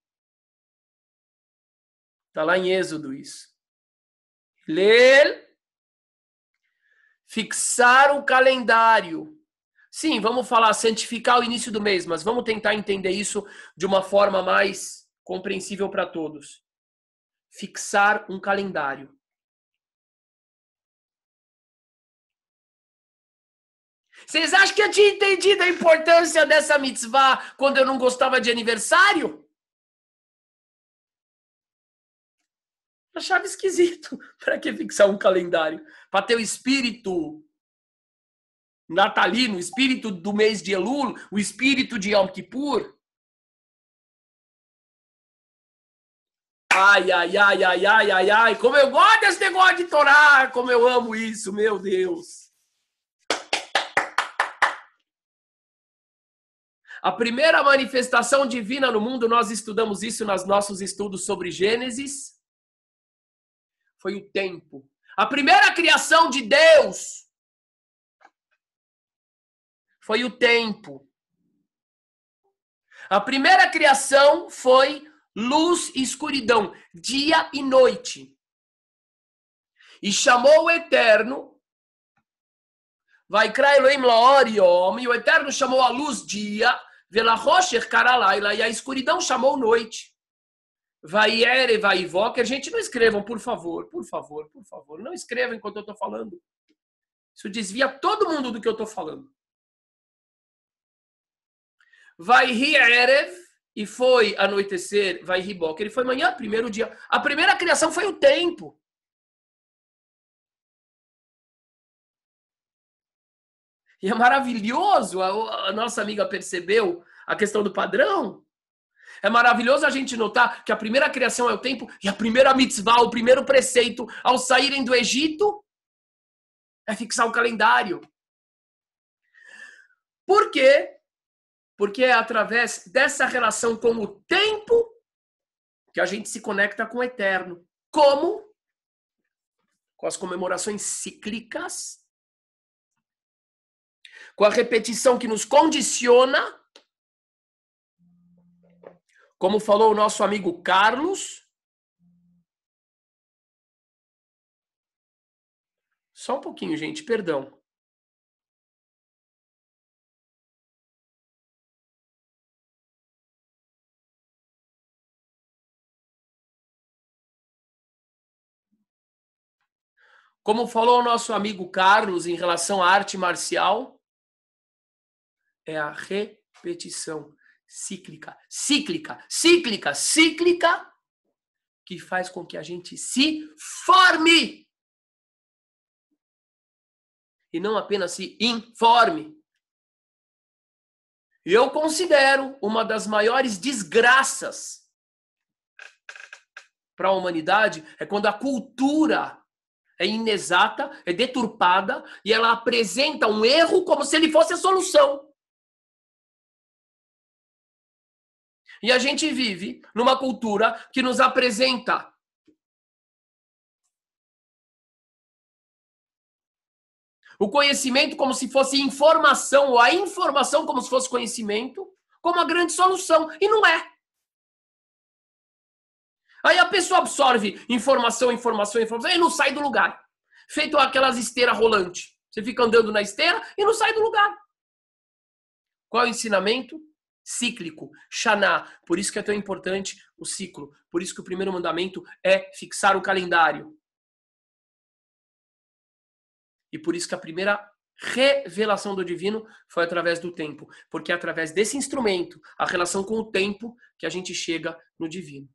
Está lá em Êxodo isso. Ler, fixar o calendário. Sim, vamos falar santificar o início do mês, mas vamos tentar entender isso de uma forma mais compreensível para todos. Fixar um calendário. Vocês acham que eu tinha entendido a importância dessa mitzvah quando eu não gostava de aniversário? Achava esquisito. Para que fixar um calendário? Para ter o espírito natalino, o espírito do mês de Elul, o espírito de Yom Kippur. Ai, ai, ai, ai, ai, ai, ai. Como eu gosto desse negócio de Torá, como eu amo isso, meu Deus. A primeira manifestação divina no mundo, nós estudamos isso nos nossos estudos sobre Gênesis, foi o tempo. A primeira criação de Deus foi o tempo. A primeira criação foi luz e escuridão, dia e noite. E chamou o Eterno, Vaikra Elohim laor yom, e o Eterno chamou a luz dia, Velachosher kara laila, e a escuridão chamou noite. Vaiere, vaivó, que a gente não escrevam, por favor, por favor, por favor. Não escrevam enquanto eu estou falando. Isso desvia todo mundo do que eu estou falando. Vaihi erev, e foi anoitecer, vaihi boker, ele foi manhã, primeiro dia. A primeira criação foi o tempo. E é maravilhoso, a nossa amiga percebeu a questão do padrão. É maravilhoso a gente notar que a primeira criação é o tempo e a primeira mitzvah, o primeiro preceito ao saírem do Egito é fixar o calendário. Por quê? Porque é através dessa relação com o tempo que a gente se conecta com o eterno. Como? Com as comemorações cíclicas, com a repetição que nos condiciona, como falou o nosso amigo Carlos. Só um pouquinho, gente, perdão. Como falou o nosso amigo Carlos em relação à arte marcial, é a repetição cíclica, que faz com que a gente se forme. E não apenas se informe. Eu considero uma das maiores desgraças para a humanidade é quando a cultura é inexata, é deturpada e ela apresenta um erro como se ele fosse a solução. E a gente vive numa cultura que nos apresenta o conhecimento como se fosse informação, ou a informação como se fosse conhecimento, como a grande solução. E não é. Aí a pessoa absorve informação e não sai do lugar. Feito aquelas esteiras rolantes. Você fica andando na esteira e não sai do lugar. Qual é o ensinamento? Cíclico. Shana. Por isso que é tão importante o ciclo. Por isso que o primeiro mandamento é fixar o calendário. E por isso que a primeira revelação do divino foi através do tempo. Porque é através desse instrumento, a relação com o tempo, que a gente chega no divino.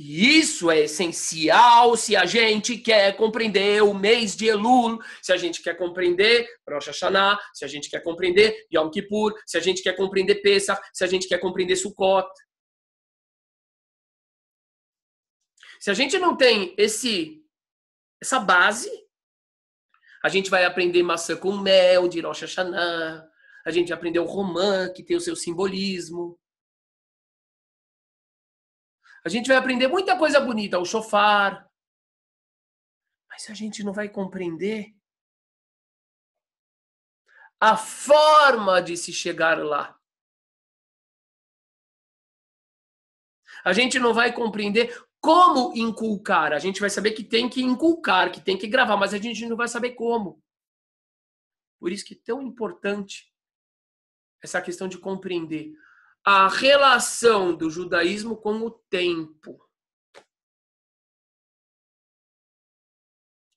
E isso é essencial se a gente quer compreender o mês de Elul, se a gente quer compreender Rosh Hashanah, se a gente quer compreender Yom Kippur, se a gente quer compreender Pesach, se a gente quer compreender Sukkot. Se a gente não tem essa base, a gente vai aprender maçã com mel de Rosh Hashanah, a gente vai aprender o romã, que tem o seu simbolismo. A gente vai aprender muita coisa bonita, o shofar. Mas a gente não vai compreender a forma de se chegar lá. A gente não vai compreender como inculcar. A gente vai saber que tem que inculcar, que tem que gravar, mas a gente não vai saber como. Por isso que é tão importante essa questão de compreender a relação do judaísmo com o tempo.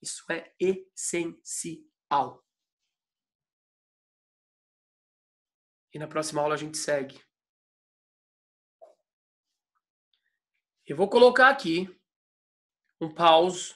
Isso é essencial. E na próxima aula a gente segue. Eu vou colocar aqui um pause